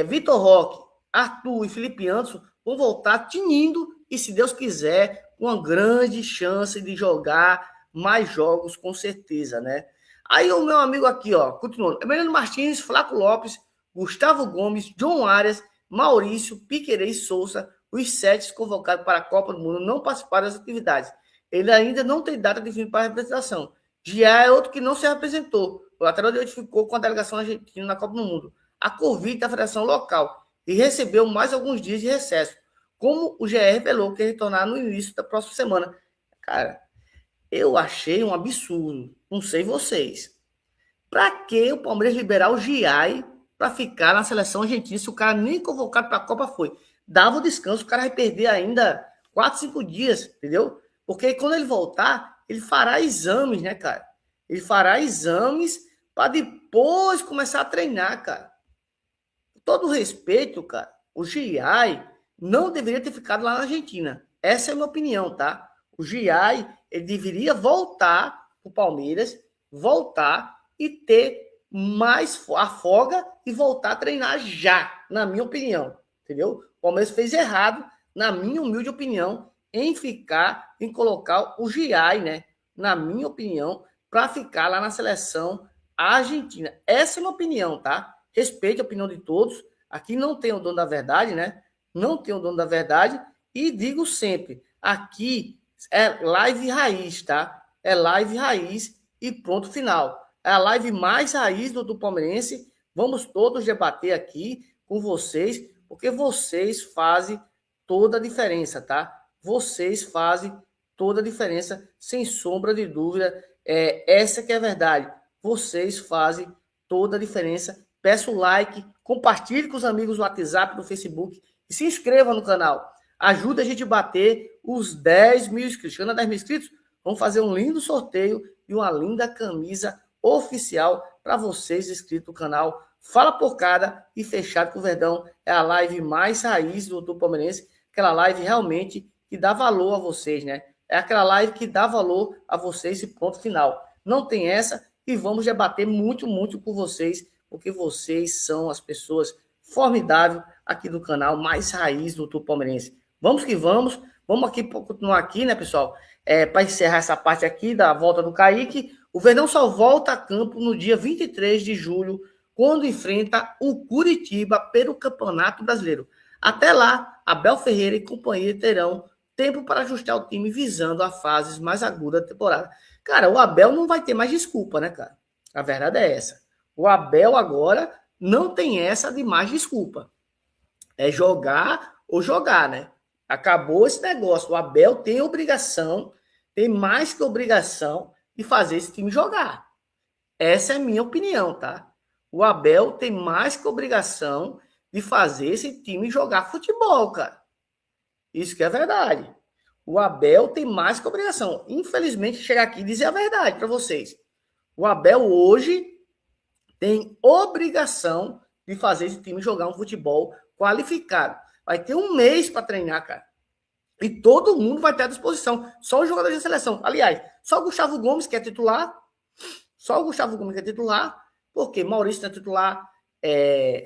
Vitor Roque, Arthur e Felipe Anderson vão voltar tinindo e, se Deus quiser, uma grande chance de jogar mais jogos, com certeza, né? Aí o meu amigo aqui, ó, continuando: Emiliano Martins, Flaco Lopes, Gustavo Gomes, John Arias, Maurício, Piquerez Souza, os 7 convocados para a Copa do Mundo, não participaram das atividades. Ele ainda não tem data definida para a representação. Já é outro que não se representou. O lateral direito ficou com a delegação argentina na Copa do Mundo. A Covid da federação local e recebeu mais alguns dias de recesso, como o GE revelou que ia retornar no início da próxima semana. Cara, eu achei um absurdo. Não sei vocês. Para que o Palmeiras liberar o Giai para ficar na seleção argentina se o cara nem convocado para a Copa foi? Dava o descanso, o cara vai perder ainda 4, 5 dias, entendeu? Porque quando ele voltar, ele fará exames, né, cara? Ele fará exames para depois começar a treinar, cara. Com todo respeito, cara, o Giai não deveria ter ficado lá na Argentina. Essa é a minha opinião, tá? O Giai, ele deveria voltar para o Palmeiras, voltar e ter mais a folga e voltar a treinar já, na minha opinião, entendeu? O Palmeiras fez errado, na minha humilde opinião, em colocar o Giai, né, na minha opinião, para ficar lá na seleção argentina. Essa é a minha opinião, tá? Respeite a opinião de todos. Aqui não tem o dono da verdade, né? Não tem o dono da verdade. E digo sempre, aqui é live raiz, tá? É live raiz e pronto, final. É a live mais raiz do palmeirense. Vamos todos debater aqui com vocês, porque vocês fazem toda a diferença, tá? Vocês fazem toda a diferença, sem sombra de dúvida. Essa que é a verdade. Vocês fazem toda a diferença. Peço like, compartilhe com os amigos no WhatsApp, no Facebook e se inscreva no canal. Ajuda a gente a bater os 10 mil inscritos. Chegando a 10 mil inscritos, vamos fazer um lindo sorteio e uma linda camisa oficial para vocês inscritos no canal Fala Porcada e Fechado com o Verdão. É a live mais raiz do Palmeirense, aquela live realmente que dá valor a vocês, né? É aquela live que dá valor a vocês e ponto final. Não tem essa e vamos debater muito, muito com vocês, porque vocês são as pessoas formidáveis aqui do canal mais raiz do Palmeirense. Vamos que vamos. Vamos aqui continuar aqui, né, pessoal? para encerrar essa parte aqui da volta do Kaique, o Verdão só volta a campo no dia 23 de julho, quando enfrenta o Curitiba pelo Campeonato Brasileiro. Até lá, Abel Ferreira e companhia terão tempo para ajustar o time visando a fases mais agudas da temporada. Cara, o Abel não vai ter mais desculpa, né, cara? A verdade é essa. O Abel agora não tem essa de mais desculpa. É jogar ou jogar, né? Acabou esse negócio. O Abel tem obrigação, tem mais que obrigação de fazer esse time jogar. Essa é a minha opinião, tá? O Abel tem mais que obrigação de fazer esse time jogar futebol, cara. Isso que é verdade. O Abel tem mais que obrigação. Infelizmente, chegar aqui e dizer a verdade para vocês. O Abel hoje tem obrigação de fazer esse time jogar um futebol qualificado. Vai ter um mês para treinar, cara. E todo mundo vai ter à disposição. Só os jogadores da seleção. Aliás, só o Gustavo Gomes que é titular. Só o Gustavo Gomes que é titular. Porque Maurício não é titular.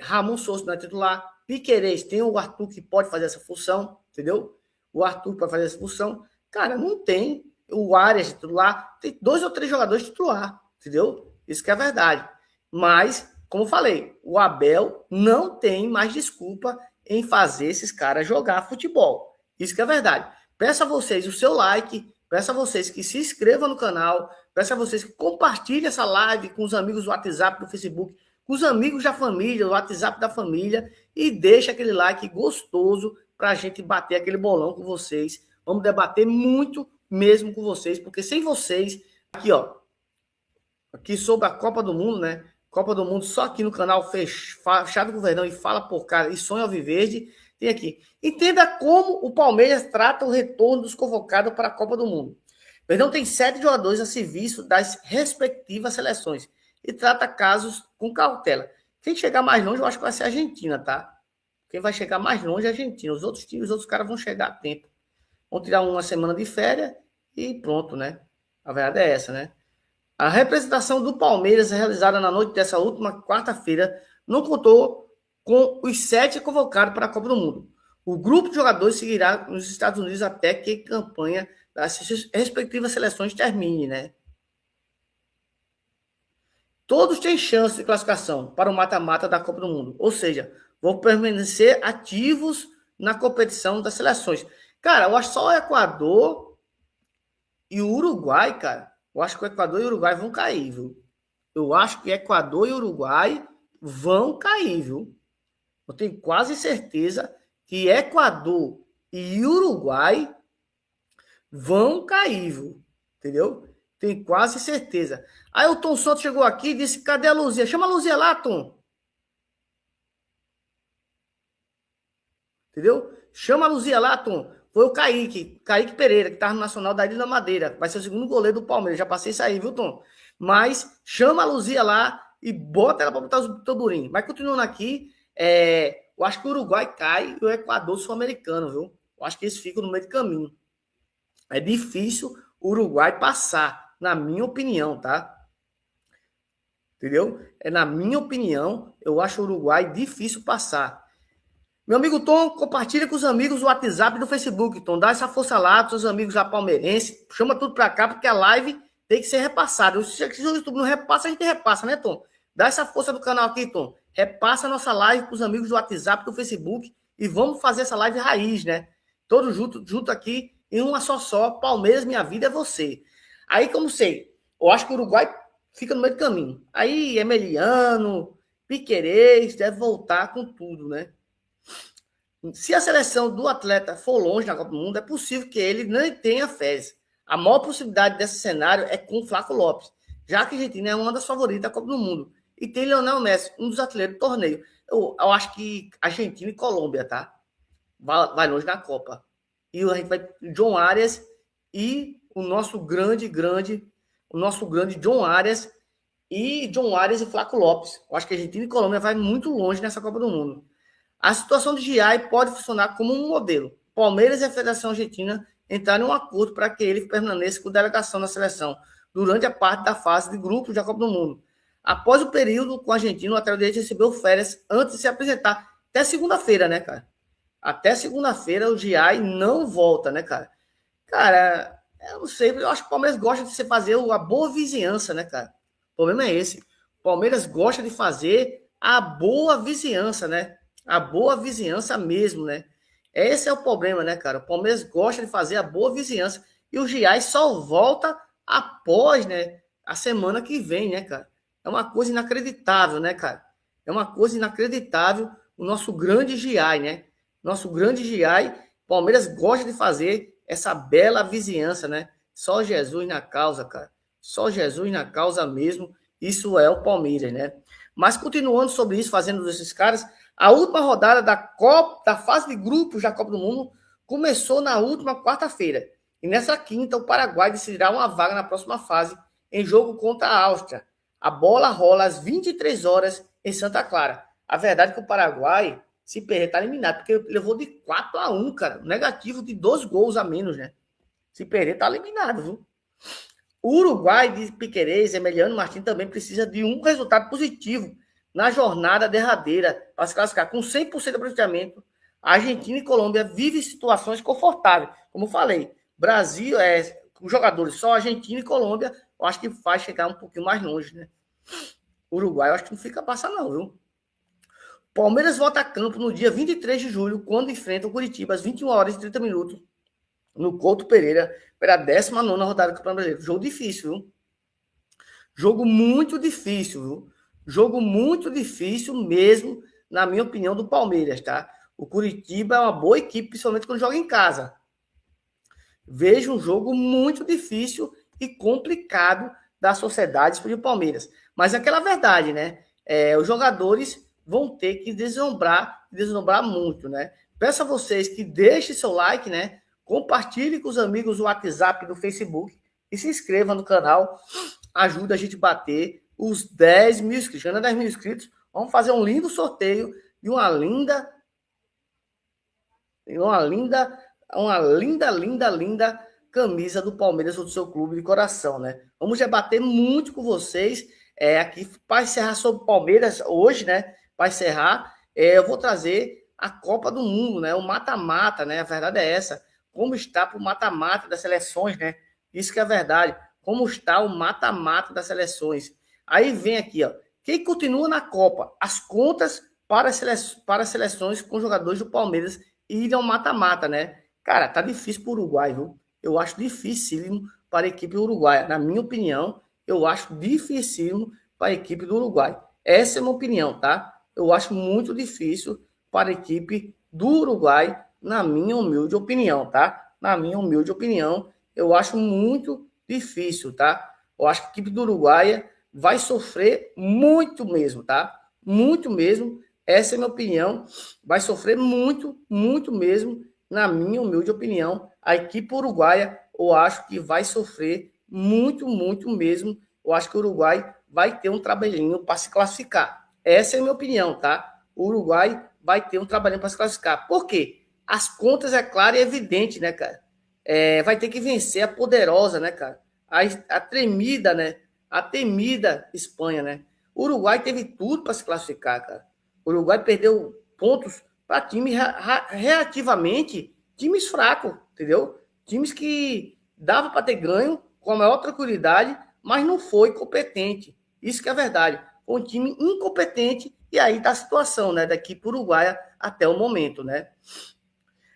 Ramon Souza não é titular. Piquerez tem o Arthur que pode fazer essa função. Entendeu? O Arthur pode fazer essa função. Cara, não tem. O Arias titular. Tem 2 ou 3 jogadores titular. Entendeu? Isso que é verdade. Mas, como eu falei, o Abel não tem mais desculpa em fazer esses caras jogar futebol. Isso que é verdade. Peço a vocês o seu like, peço a vocês que se inscrevam no canal, peço a vocês que compartilhem essa live com os amigos do WhatsApp, do Facebook, com os amigos da família, do WhatsApp da família, e deixa aquele like gostoso para a gente bater aquele bolão com vocês. Vamos debater muito mesmo com vocês, porque sem vocês, aqui ó, aqui sobre a Copa do Mundo, né? Copa do Mundo só aqui no canal Fechado com o Verdão e Fala por Cara e Sonho Alviverde. Tem aqui. Entenda como o Palmeiras trata o retorno dos convocados para a Copa do Mundo. O Verdão tem 7 jogadores a serviço das respectivas seleções e trata casos com cautela. Quem chegar mais longe, eu acho que vai ser a Argentina, tá? Quem vai chegar mais longe é a Argentina. Os outros times, os outros caras vão chegar a tempo. Vão tirar uma semana de férias e pronto, né? A verdade é essa, né? A representação do Palmeiras, realizada na noite dessa última quarta-feira, não contou com os 7 convocados para a Copa do Mundo. O grupo de jogadores seguirá nos Estados Unidos até que a campanha das respectivas seleções termine, né? Todos têm chance de classificação para o mata-mata da Copa do Mundo. Ou seja, vão permanecer ativos na competição das seleções. Cara, eu acho só o Equador e o Uruguai, cara. Eu acho que o Equador e o Uruguai vão cair, viu? Eu acho que Equador e Uruguai vão cair, viu? Eu tenho quase certeza que Equador e Uruguai vão cair, viu? Entendeu? Tenho quase certeza. Aí o Tom Santos chegou aqui e disse, cadê a Luzia? Chama a Luzia lá, Tom. Entendeu? Chama a Luzia lá, Tom. Foi o Kaique Pereira, que estava no Nacional da Ilha da Madeira. Vai ser o segundo goleiro do Palmeiras. Já passei isso aí, viu, Tom? Mas chama a Luzia lá e bota ela para botar os tamborim. Mas continuando aqui, eu acho que o Uruguai cai e o Equador sul-americano, viu? Eu acho que eles ficam no meio do caminho. É difícil o Uruguai passar, na minha opinião, tá? Entendeu? Na minha opinião, eu acho o Uruguai difícil passar. Meu amigo Tom, compartilha com os amigos do WhatsApp e do Facebook, Tom. Dá essa força lá com os amigos lá palmeirenses. Chama tudo pra cá, porque a live tem que ser repassada. Se o YouTube não repassa, a gente repassa, né, Tom? Dá essa força do canal aqui, Tom. Repassa a nossa live com os amigos do WhatsApp e do Facebook. E vamos fazer essa live raiz, né? Todos junto aqui em uma só. Palmeiras, minha vida é você. Aí, como sei, eu acho que o Uruguai fica no meio do caminho. Aí, Emeliano, Piquerez, deve voltar com tudo, né? Se a seleção do atleta for longe na Copa do Mundo, é possível que ele não tenha fez. A maior possibilidade desse cenário é com o Flaco Lopes, já que a Argentina é uma das favoritas da Copa do Mundo. E tem Lionel Messi, um dos atletas do torneio. Eu acho que Argentina e Colômbia, tá? Vai longe na Copa. E a gente vai John Arias e o nosso grande John Arias e Flaco Lopes. Eu acho que a Argentina e Colômbia vai muito longe nessa Copa do Mundo. A situação de Giai pode funcionar como um modelo. Palmeiras e a Federação Argentina entraram em um acordo para que ele permaneça com delegação na seleção durante a parte da fase de grupos da Copa do Mundo. Após o período com a Argentina, o lateral direito recebeu férias antes de se apresentar. Até segunda-feira, né, cara? Até segunda-feira o Giai não volta, né, cara? Cara, Eu não sei, eu acho que o Palmeiras gosta de se fazer a boa vizinhança, né, cara? O problema é esse. O Palmeiras gosta de fazer a boa vizinhança, né? A boa vizinhança mesmo, né? Esse é o problema, né, cara? O Palmeiras gosta de fazer a boa vizinhança. E o Giai só volta após, né, a semana que vem, né, cara? É uma coisa inacreditável, né, cara? É uma coisa inacreditável o nosso grande Giai, né? Nosso grande Giai, Palmeiras gosta de fazer essa bela vizinhança, né? Só Jesus na causa, cara. Só Jesus na causa mesmo. Isso é o Palmeiras, né? Mas continuando sobre isso, fazendo desses caras, a última rodada da Copa, da fase de grupos da Copa do Mundo, começou na última quarta-feira. E nessa quinta, o Paraguai decidirá uma vaga na próxima fase em jogo contra a Áustria. A bola rola às 23 horas em Santa Clara. A verdade é que o Paraguai, se perder, está eliminado, porque levou de 4-1, cara. Negativo de 2 gols a menos, né? Se perder, está eliminado, viu? O Uruguai de Piquerez, Emiliano Martins, também precisa de um resultado positivo na jornada derradeira para se classificar. Com 100% de aproveitamento, a Argentina e Colômbia vivem situações confortáveis. Como eu falei, Brasil, os jogadores só Argentina e Colômbia, eu acho que vai chegar um pouquinho mais longe, né? Uruguai, eu acho que não fica passar não, viu? Palmeiras volta a campo no dia 23 de julho, quando enfrenta o Curitiba, às 21 horas e 30 minutos, no Couto Pereira, pela 19ª rodada do Campeonato Brasileiro. Jogo difícil, viu? Jogo muito difícil, viu? Jogo muito difícil mesmo, na minha opinião, do Palmeiras, tá? O Curitiba é uma boa equipe, principalmente quando joga em casa. Vejo um jogo muito difícil e complicado da Sociedade para o Palmeiras. Mas é aquela verdade, né? Os jogadores vão ter que deslumbrar muito, né? Peço a vocês que deixem seu like, né? Compartilhe com os amigos o WhatsApp do Facebook e se inscreva no canal. Ajuda a gente a bater os 10 mil inscritos. Chegando a 10 mil inscritos, vamos fazer um lindo sorteio de uma linda camisa do Palmeiras ou do seu clube de coração, né? Vamos debater muito com vocês aqui para encerrar sobre o Palmeiras hoje, né? Para encerrar, eu vou trazer a Copa do Mundo, né? O mata-mata, né? A verdade é essa. Como está para o mata-mata das seleções, né? Isso que é a verdade. Como está o mata-mata das seleções. Aí vem aqui, ó. Quem continua na Copa? As contas para as seleções com jogadores do Palmeiras irem ao mata-mata, né? Cara, tá difícil para o Uruguai, viu? Eu acho dificílimo para a equipe uruguaia. Na minha opinião, eu acho dificílimo para a equipe do Uruguai. Essa é a minha opinião, tá? Eu acho muito difícil para a equipe do Uruguai, na minha humilde opinião, tá? Na minha humilde opinião, eu acho muito difícil, tá? Eu acho que a equipe do Uruguai vai sofrer muito mesmo, tá? Muito mesmo. Essa é a minha opinião. Vai sofrer muito, muito mesmo, na minha humilde opinião. A equipe uruguaia, eu acho que vai sofrer muito, muito mesmo. Eu acho que o Uruguai vai ter um trabalhinho para se classificar. Essa é a minha opinião, tá? O Uruguai vai ter um trabalhinho para se classificar. Por quê? As contas, é claro e evidente, né, cara? Vai ter que vencer a poderosa, né, cara? A tremida, né? A temida Espanha, né? O Uruguai teve tudo para se classificar, cara. O Uruguai perdeu pontos para times relativamente times fracos, entendeu? Times que dava para ter ganho com a maior tranquilidade, mas não foi competente. Isso que é a verdade. Foi um time incompetente e aí tá a situação, né? Daqui para o Uruguai até o momento, né?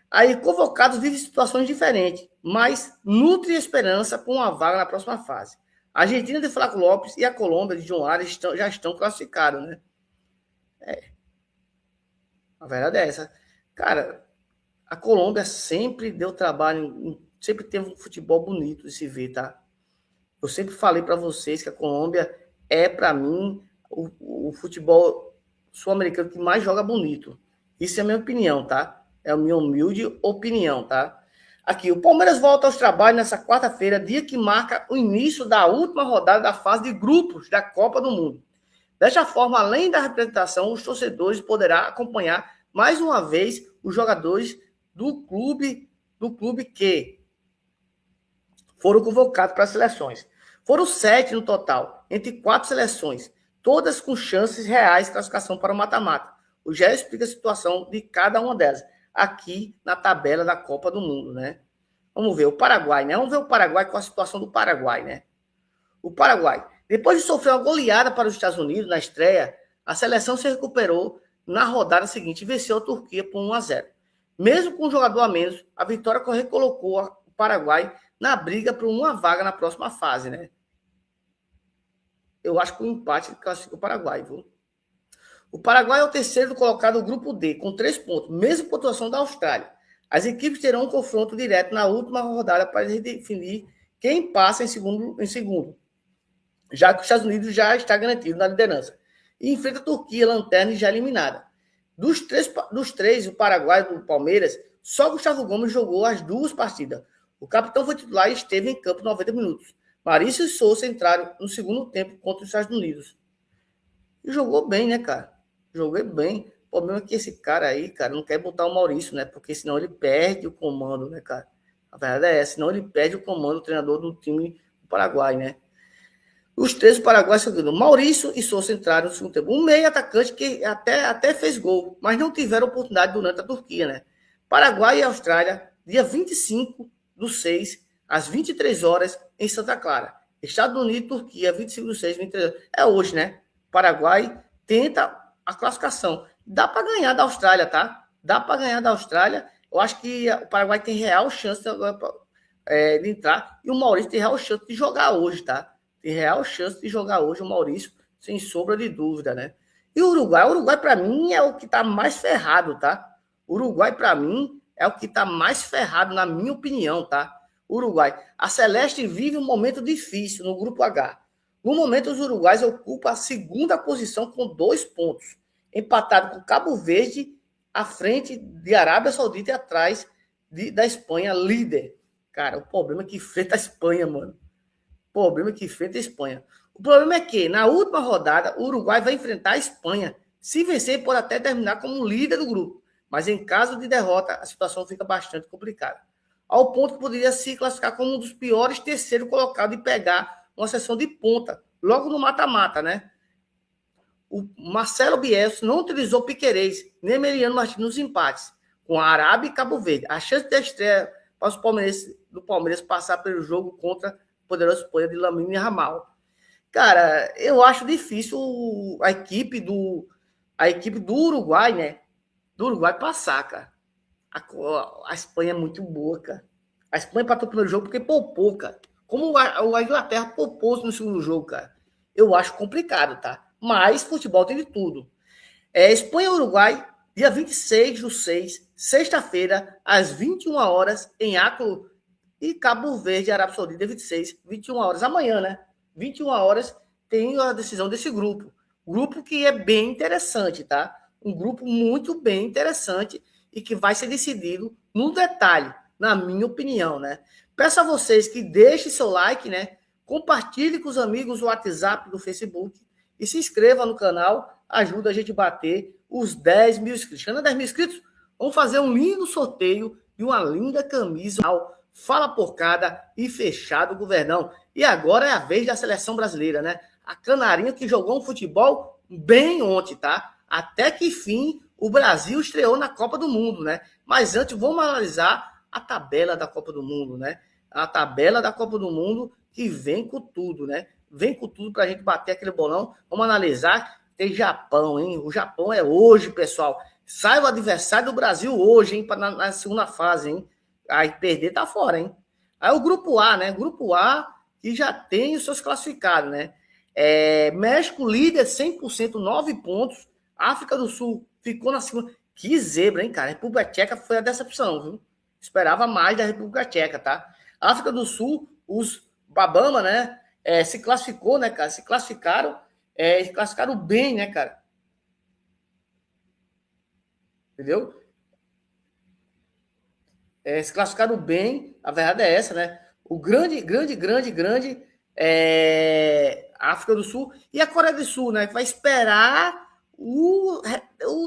Aí, convocados vivem situações diferentes, mas nutre esperança com uma vaga na próxima fase. A Argentina de Flaco Lopes e a Colômbia de João Arias já estão classificados, né? A verdade é essa. Cara, a Colômbia sempre deu trabalho, sempre teve um futebol bonito de se ver, tá? Eu sempre falei para vocês que a Colômbia é, para mim, o futebol sul-americano que mais joga bonito. Isso é a minha opinião, tá? É a minha humilde opinião, tá? Aqui, o Palmeiras volta aos trabalhos nessa quarta-feira, dia que marca o início da última rodada da fase de grupos da Copa do Mundo. Desta forma, além da representação, os torcedores poderão acompanhar mais uma vez os jogadores do clube que foram convocados para as seleções. Foram 7 no total, entre 4 seleções, todas com chances reais de classificação para o mata-mata. O Gé explica a situação de cada uma delas, aqui na tabela da Copa do Mundo, né? Vamos ver o Paraguai, né? Vamos ver o Paraguai com a situação do Paraguai, né? O Paraguai, depois de sofrer uma goleada para os Estados Unidos na estreia, a seleção se recuperou na rodada seguinte e venceu a Turquia por 1-0. Mesmo com um jogador a menos, a vitória recolocou o Paraguai na briga por uma vaga na próxima fase, né? Eu acho que o empate classifica o Paraguai, viu? O Paraguai é o terceiro colocado do grupo D, com 3 pontos, mesma pontuação da Austrália. As equipes terão um confronto direto na última rodada para definir quem passa em segundo, já que os Estados Unidos já está garantido na liderança. E enfrenta a Turquia, lanterna e já eliminada. Dos três, o Paraguai e o Palmeiras, só Gustavo Gomes jogou as 2 partidas. O capitão foi titular e esteve em campo 90 minutos. Maurício e Souza entraram no segundo tempo contra os Estados Unidos. E jogou bem, né, cara? Jogou bem. O problema é que esse cara aí, cara, não quer botar o Maurício, né? Porque senão ele perde o comando, né, cara? A verdade é essa. Senão ele perde o comando do treinador do time do Paraguai, né? Os 3 do Paraguai são Maurício e Souza entraram no segundo tempo. Um meio atacante que até fez gol, mas não tiveram oportunidade durante a Turquia, né? Paraguai e Austrália, dia 25/6, às 23 horas, em Santa Clara. Estados Unidos e Turquia, 25/6, 23 horas. É hoje, né? Paraguai tenta a classificação. Dá para ganhar da Austrália, tá? Dá para ganhar da Austrália. Eu acho que o Paraguai tem real chance de entrar. E o Maurício tem real chance de jogar hoje, tá? Tem real chance de jogar hoje o Maurício, sem sombra de dúvida, né? E o Uruguai para mim, é o que tá mais ferrado, tá? O Uruguai, para mim, é o que tá mais ferrado, na minha opinião, tá? Uruguai. A Celeste vive um momento difícil no Grupo H. No momento, os uruguaios ocupam a segunda posição com 2 pontos, empatado com Cabo Verde, à frente de Arábia Saudita e atrás da Espanha, líder. Cara, o problema é que enfrenta a Espanha, mano. O problema é que enfrenta a Espanha. O problema é que, na última rodada, o Uruguai vai enfrentar a Espanha. Se vencer, pode até terminar como líder do grupo. Mas em caso de derrota, a situação fica bastante complicada. Ao ponto que poderia se classificar como um dos piores terceiro colocado e pegar uma sessão de ponta, logo no mata-mata, né? O Marcelo Bielsa não utilizou Piquerez, nem Emiliano Martins nos empates, com a Arábia e Cabo Verde. A chance de estreia para os Palmeiras passar pelo jogo contra o poderoso Espanha de Lamine Yamal. Cara, eu acho difícil a equipe do Uruguai, né? Do Uruguai passar, cara. A Espanha é muito boa, cara. A Espanha empatou o primeiro jogo porque poupou, cara. Como a Inglaterra poupou no segundo jogo, cara. Eu acho complicado, tá? Mas futebol tem de tudo. Espanha e Uruguai, dia 26/6, sexta-feira, às 21 horas, em Acre e Cabo Verde, Arábia Saudita, 26, 21 horas. Amanhã, né? 21 horas tem a decisão desse grupo. Grupo que é bem interessante, tá? Um grupo muito bem interessante e que vai ser decidido no detalhe, na minha opinião, né? Peço a vocês que deixem seu like, né? Compartilhe com os amigos o WhatsApp do Facebook e se inscreva no canal. Ajuda a gente a bater os 10 mil inscritos. Chegando a 10 mil inscritos, vamos fazer um lindo sorteio e uma linda camisa. Fala Porcada e fechado o Governão. E agora é a vez da seleção brasileira, né? A Canarinha que jogou um futebol bem ontem, tá? Até que enfim o Brasil estreou na Copa do Mundo, né? Mas antes vamos analisar a tabela da Copa do Mundo, né? A tabela da Copa do Mundo que vem com tudo, né? Vem com tudo pra gente bater aquele bolão. Vamos analisar. Tem Japão, hein? O Japão é hoje, pessoal. Sai o adversário do Brasil hoje, hein? Na segunda fase, hein? Aí perder tá fora, hein? Aí o Grupo A, né? Grupo A que já tem os seus classificados, né? México líder 100%, 9 pontos. África do Sul ficou na segunda. Que zebra, hein, cara? A República Tcheca foi a decepção, viu? Esperava mais da República Tcheca, tá? África do Sul, os Babama, né? Se classificou, né, cara? Se classificaram bem, né, cara? Entendeu? Se classificaram bem, a verdade é essa, né? O grande África do Sul e a Coreia do Sul, né? Que vai esperar o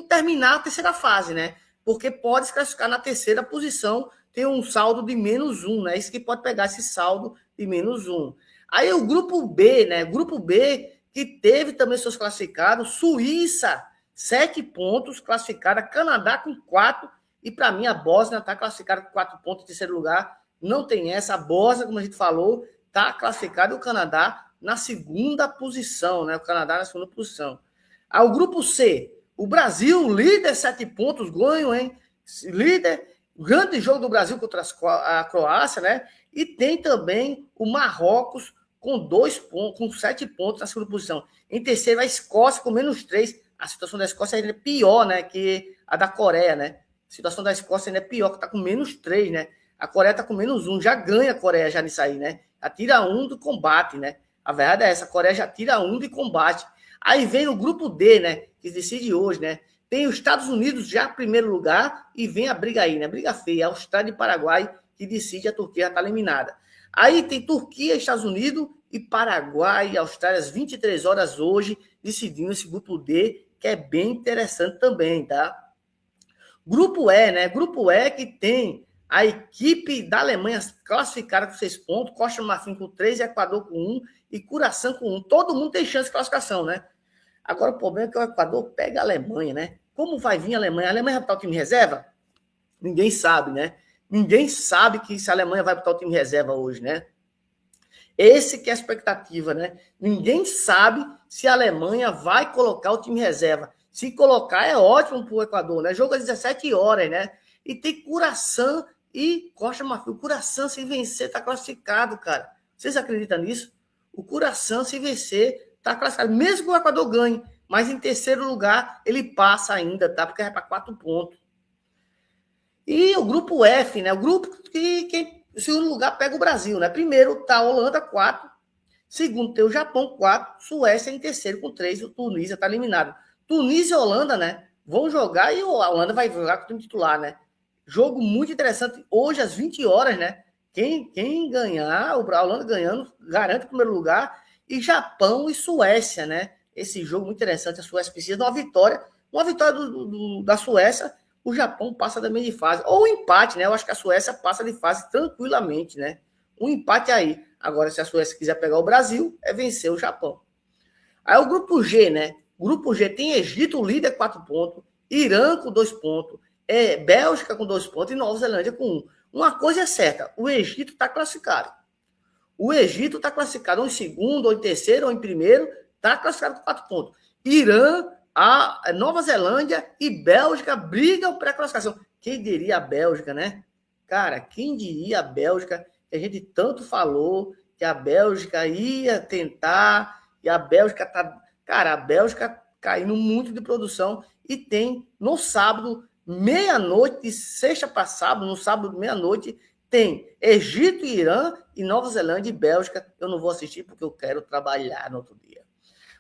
terminar a terceira fase, né? Porque pode se classificar na terceira posição, tem um saldo de -1, né? Isso que pode pegar esse saldo de -1. Aí o grupo B, né? Grupo B, que teve também seus classificados, Suíça, 7 pontos, classificada, Canadá com 4, e para mim a Bósnia está classificada com 4 pontos em terceiro lugar, Não tem essa. A Bósnia, como a gente falou, está classificado, e o Canadá na segunda posição, né? O Canadá na segunda posição. Aí o grupo C, o Brasil, líder, 7 pontos, ganho, hein? Líder, grande jogo do Brasil contra a Croácia, né? E tem também o Marrocos com 2 pontos, com 7 pontos na segunda posição. Em terceiro, a Escócia com menos 3. A situação da Escócia ainda é pior, né? Que a da Coreia, né? A situação da Escócia ainda é pior, que está com menos 3, né? A Coreia está com menos 1. Já ganha a Coreia já nisso aí, né? Já tira 1 do combate, né? A verdade é essa, a Coreia já tira 1 de combate. Aí vem o grupo D, né? Que decide hoje, né? Tem os Estados Unidos já em primeiro lugar e vem a briga aí, né? Briga feia. Austrália e Paraguai que decide, a Turquia já está eliminada. Aí tem Turquia, Estados Unidos e Paraguai e Austrália às 23 horas hoje, decidindo esse grupo D, que é bem interessante também, tá? Grupo E, né? Grupo E que tem a equipe da Alemanha classificada com 6 pontos, Costa do Marfim com 3, Equador com 1 e Curaçao com 1. Todo mundo tem chance de classificação, né? Agora o problema é que o Equador pega a Alemanha, né? Como vai vir a Alemanha? A Alemanha vai botar o time reserva? Ninguém sabe, né? Ninguém sabe que se a Alemanha vai botar o time reserva hoje, né? Esse que é a expectativa, né? Ninguém sabe se a Alemanha vai colocar o time reserva. Se colocar, é ótimo para o Equador, né? Jogo às 17 horas, né? E tem Curaçao e Costa do Marfim. O Curaçao, se vencer, está classificado, cara. Vocês acreditam nisso? O Curaçao, se vencer, está classificado. Mesmo que o Equador ganhe, mas em terceiro lugar, ele passa ainda, tá? Porque vai para 4 pontos. E o grupo F, né? O grupo que quem, em segundo lugar pega o Brasil, né? Primeiro tá a Holanda, 4. Segundo tem o Japão, 4. Suécia em terceiro com 3. O Tunísia tá eliminado. Tunísia e Holanda, né? Vão jogar e a Holanda vai jogar com o time titular, né? Jogo muito interessante. Hoje, às 20 horas, né? Quem ganhar, a Holanda ganhando, garante o primeiro lugar. E Japão e Suécia, né? Esse jogo muito interessante. A Suécia precisa de uma vitória. Uma vitória da Suécia, o Japão passa também de fase. Ou um empate, né? Eu acho que a Suécia passa de fase tranquilamente, né? Um empate aí. Agora, se a Suécia quiser pegar o Brasil, é vencer o Japão. Aí o grupo G, né? O grupo G tem Egito, líder, 4 pontos. Irã com 2 pontos. Bélgica com 2 pontos e Nova Zelândia com 1. Uma coisa é certa, o Egito está classificado. O Egito está classificado ou em segundo, ou em terceiro, ou em primeiro, está classificado com 4 pontos. Irã, a Nova Zelândia e Bélgica brigam para a classificação. Quem diria a Bélgica, né? Cara, quem diria a Bélgica? A gente tanto falou que a Bélgica ia tentar, e a Bélgica tá... Cara, a Bélgica caindo muito de produção e tem no sábado, meia-noite, de sexta para sábado, no sábado, meia-noite, tem Egito e Irã e Nova Zelândia e Bélgica. Eu não vou assistir porque eu quero trabalhar no outro dia.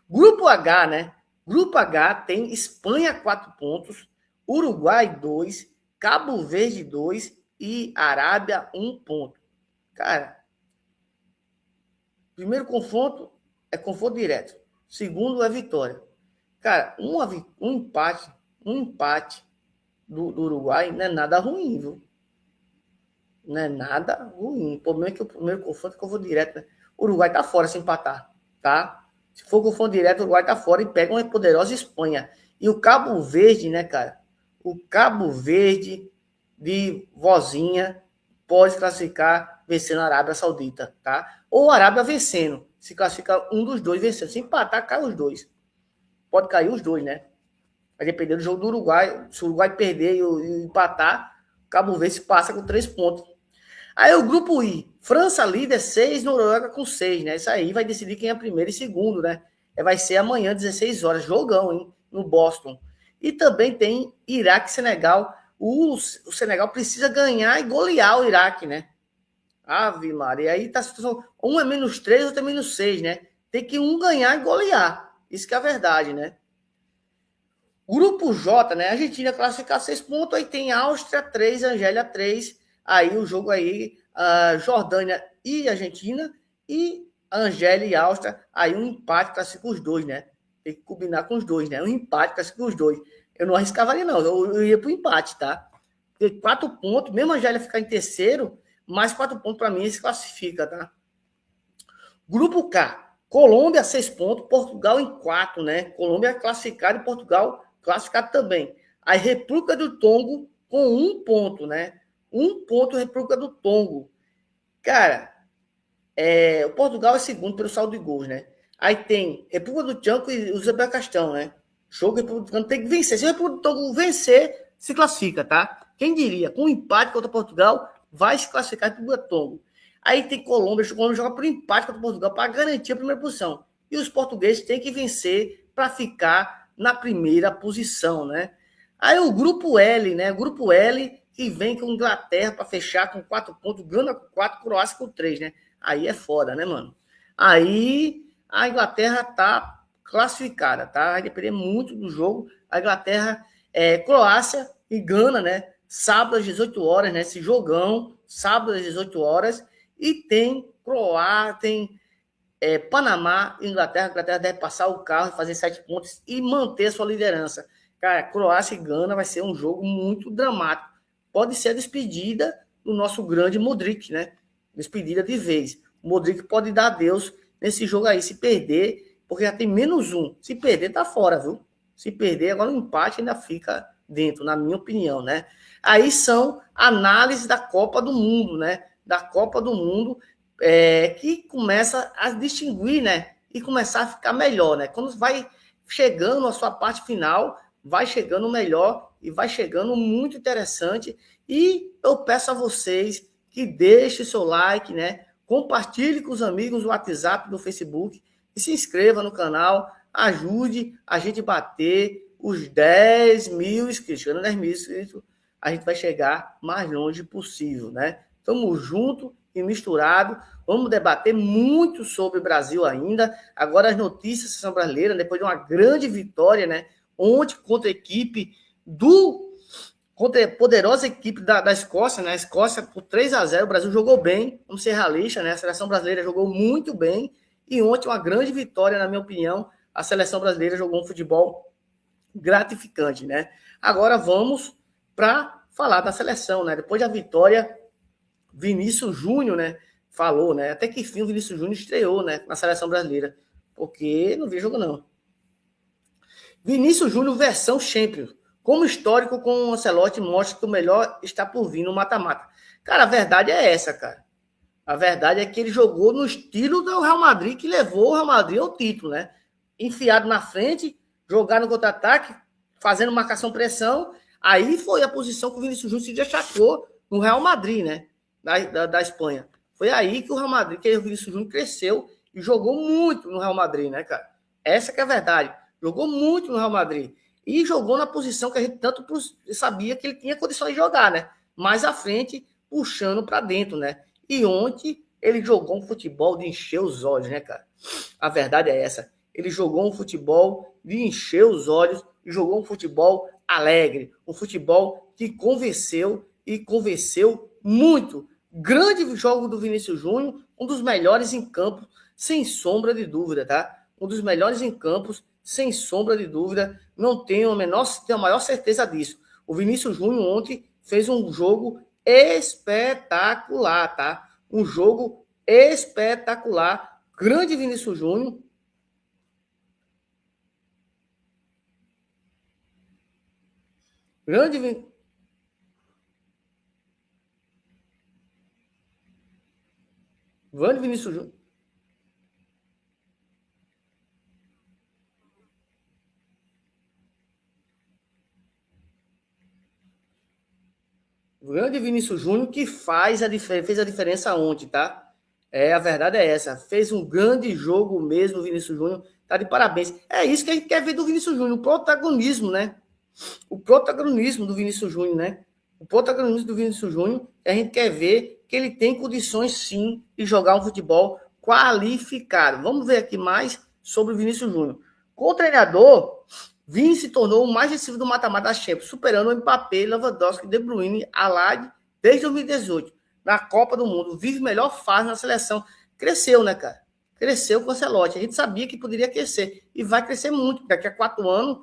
Grupo H, né? Grupo H tem Espanha, 4 pontos, Uruguai, 2, Cabo Verde, 2 e Arábia, 1 ponto. Cara, primeiro confronto é confronto direto. Segundo é vitória. Cara, um empate do Uruguai não é nada ruim, viu? Não é nada ruim. O problema é que o primeiro confronto é confronto direto. Né? O Uruguai tá fora se empatar, tá? Se for confronto direto, o Uruguai tá fora e pega uma poderosa Espanha. E o Cabo Verde, né, cara? O Cabo Verde de vozinha pode classificar vencendo a Arábia Saudita, tá? Ou a Arábia vencendo. Se classifica um dos dois vencendo. Se empatar, cai os dois. Pode cair os dois, né? Vai depender do jogo do Uruguai. Se o Uruguai perder e empatar, Cabo Verde passa com 3 pontos. Aí o grupo I, França líder 6, Noruega com 6, né? Isso aí vai decidir quem é primeiro e segundo, né? Vai ser amanhã, 16 horas, jogão, hein? No Boston. E também tem Iraque e Senegal. O Senegal precisa ganhar e golear o Iraque, né? Ave Maria. E aí tá a situação, um é menos 3, outro é menos 6, né? Tem que um ganhar e golear. Isso que é a verdade, né? Grupo J, né? Argentina classificar 6 pontos, aí tem Áustria 3, Argélia 3. Aí o jogo aí, Jordânia e Argentina, e Argélia e Áustria, aí um empate classifica os dois, né? Tem que combinar com os dois, né? Um empate classifica os dois. Eu não arriscavaria, não. Eu ia pro empate, tá? Porque 4 pontos, mesmo a Argélia ficar em terceiro, mais 4 pontos para mim se classifica, tá? Grupo K, Colômbia 6 pontos, Portugal em 4, né? Colômbia classificado e Portugal classificado também. Aí República do Tongo com 1 ponto, né? 1 ponto República do Tongo. Cara, o Portugal é segundo pelo saldo de gols, né? Aí tem República do Tchanco e Uzbequistão, né? Jogo republicano tem que vencer. Se o República do Togo vencer, se classifica, tá? Quem diria? Com um empate contra Portugal, vai se classificar a República do Togo. Aí tem Colômbia joga por empate contra Portugal para garantir a primeira posição. E os portugueses têm que vencer para ficar na primeira posição, né? Aí o grupo L, né? O grupo L que vem com Inglaterra para fechar com 4 pontos, Gana com 4, Croácia com 3, né? Aí é foda, né, mano? Aí a Inglaterra tá classificada, tá? Vai depender muito do jogo. A Inglaterra, Croácia e Gana, né? Sábado às 18 horas, né? Esse jogão, sábado às 18 horas. E tem Croácia, tem Panamá e Inglaterra. A Inglaterra deve passar o carro, fazer 7 pontos e manter a sua liderança. Cara, Croácia e Gana vai ser um jogo muito dramático. Pode ser a despedida do nosso grande Modric, né? Despedida de vez. O Modric pode dar adeus nesse jogo aí. Se perder, porque já tem -1. Se perder, tá fora, viu? Se perder, agora o empate ainda fica dentro, na minha opinião, né? Aí são análises da Copa do Mundo, né? Da Copa do Mundo, que começa a distinguir, né? E começar a ficar melhor, né? Quando vai chegando a sua parte final, vai chegando melhor e vai chegando muito interessante. E eu peço a vocês que deixem seu like, né? Compartilhe com os amigos o WhatsApp do Facebook e se inscreva no canal. Ajude a gente a bater os 10 mil inscritos. Chegando a 10 mil inscritos, a gente vai chegar mais longe possível, né? Tamo junto e misturado. Vamos debater muito sobre o Brasil ainda. Agora as notícias da seleção brasileira, depois de uma grande vitória, né? Ontem contra a equipe contra a poderosa equipe da Escócia, né? A Escócia por 3-0, o Brasil jogou bem, vamos ser realistas, né? A seleção brasileira jogou muito bem e ontem uma grande vitória, na minha opinião. A seleção brasileira jogou um futebol gratificante, né? Agora vamos para falar da seleção, né? Depois da vitória, Vinícius Júnior, né? Falou, né? Até que fim o Vinícius Júnior estreou, né? Na seleção brasileira, porque não vi jogo não. Vinícius Júnior versão Champions. Como histórico com o Ancelotti mostra que o melhor está por vir no mata-mata. Cara, a verdade é essa, cara. A verdade é que ele jogou no estilo do Real Madrid, que levou o Real Madrid ao título, né? Enfiado na frente, jogar no contra-ataque, fazendo marcação-pressão. Aí foi a posição que o Vinícius Júnior se destacou no Real Madrid, né? Da Espanha. Foi aí que o Real Madrid, que o Vinícius Júnior cresceu e jogou muito no Real Madrid, né, cara? Essa que é a verdade. Jogou muito no Real Madrid. E jogou na posição que a gente tanto sabia que ele tinha condições de jogar, né? Mais à frente, puxando para dentro, né? E ontem ele jogou um futebol de encher os olhos, né, cara? A verdade é essa. Ele jogou um futebol de encher os olhos e jogou um futebol alegre. Um futebol que convenceu e convenceu muito. Grande jogo do Vinícius Júnior, um dos melhores em campo, sem sombra de dúvida, tá? Um dos melhores em campos, sem sombra de dúvida, não tenho a maior certeza disso. O Vinícius Júnior ontem fez um jogo espetacular, tá? Um jogo espetacular. Grande Vinícius Júnior. Grande Vinícius Júnior. O grande Vinícius Júnior que fez a diferença ontem, tá? A verdade é essa. Fez um grande jogo mesmo o Vinícius Júnior. Tá de parabéns. É isso que a gente quer ver do Vinícius Júnior. O protagonismo, né? O protagonismo do Vinícius Júnior, né? O protagonismo do Vinícius Júnior, a gente quer ver que ele tem condições, sim, de jogar um futebol qualificado. Vamos ver aqui mais sobre o Vinícius Júnior. Com o treinador, Vini se tornou o mais decisivo do mata-mata da Champions, superando o Mbappé, Lewandowski, De Bruyne, Haaland, desde 2018. Na Copa do Mundo, vive melhor fase na seleção. Cresceu, né, cara? Cresceu com o Ancelotti. A gente sabia que poderia crescer. E vai crescer muito. Daqui a 4 anos,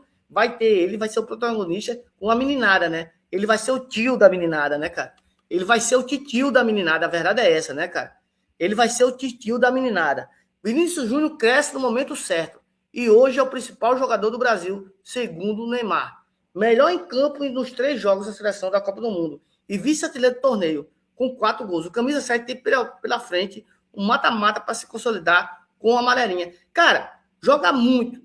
ele vai ser o protagonista com a meninada, né? Ele vai ser o tio da meninada, né, cara? Ele vai ser o titio da meninada. A verdade é essa, né, cara? Ele vai ser o titio da meninada. Vinícius Júnior cresce no momento certo. E hoje é o principal jogador do Brasil, segundo o Neymar. Melhor em campo nos 3 jogos da seleção da Copa do Mundo. E vice-artilheiro do torneio. com 4 gols. O camisa 7 tem pela frente um mata-mata para se consolidar com a amarelinha. Cara, joga muito.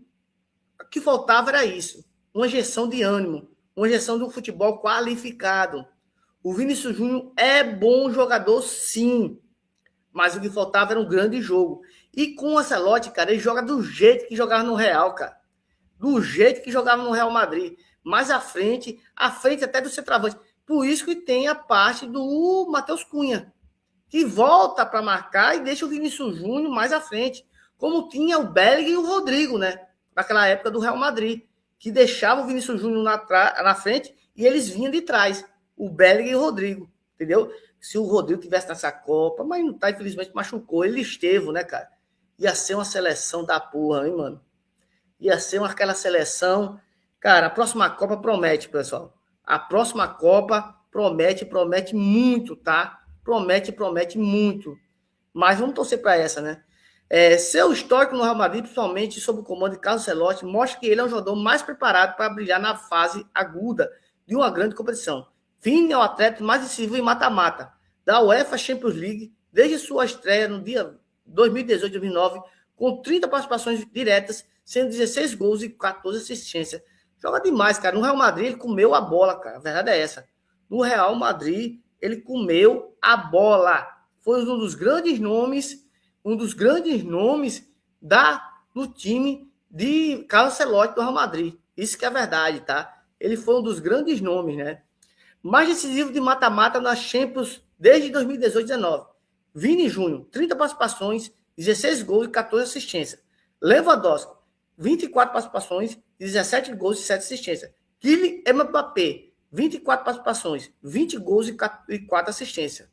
O que faltava era isso. Uma injeção de ânimo. Uma injeção de um futebol qualificado. O Vinícius Júnior é bom jogador, sim. Mas o que faltava era um grande jogo. E com o Ancelotti, cara, ele joga do jeito que jogava no Real, cara. Do jeito que jogava no Real Madrid. Mais à frente até do centroavante. Por isso que tem a parte do Matheus Cunha, que volta para marcar e deixa o Vinícius Júnior mais à frente. Como tinha o Bellingham e o Rodrigo, né? Naquela época do Real Madrid, que deixava o Vinícius Júnior na frente e eles vinham de trás. O Bellingham e o Rodrigo, entendeu? Se o Rodrigo tivesse nessa Copa, mas não tá, infelizmente machucou. Ele esteve, né, cara? Ia ser uma seleção da porra, hein, mano? Ia ser aquela seleção. Cara, a próxima Copa promete, pessoal. A próxima Copa promete muito, tá? Promete muito. Mas vamos torcer para essa, né? Seu histórico no Real Madrid, principalmente sob o comando de Carlo Ancelotti, mostra que ele é um jogador mais preparado para brilhar na fase aguda de uma grande competição. Vini é o atleta mais decisivo em mata-mata da UEFA Champions League desde sua estreia no dia 2018-2019, com 30 participações diretas, sendo 16 gols e 14 assistências. Joga demais, cara. No Real Madrid, ele comeu a bola, cara. A verdade é essa. No Real Madrid, ele comeu a bola. Foi um dos grandes nomes do time de Carlo Ancelotti do Real Madrid. Isso que é a verdade, tá? Ele foi um dos grandes nomes, né? Mais decisivo de mata-mata na Champions desde 2018-19. Vini Júnior, 30 participações, 16 gols e 14 assistências. Lewandowski, 24 participações, 17 gols e 7 assistências. Kylian Mbappé, 24 participações, 20 gols e 4 assistências.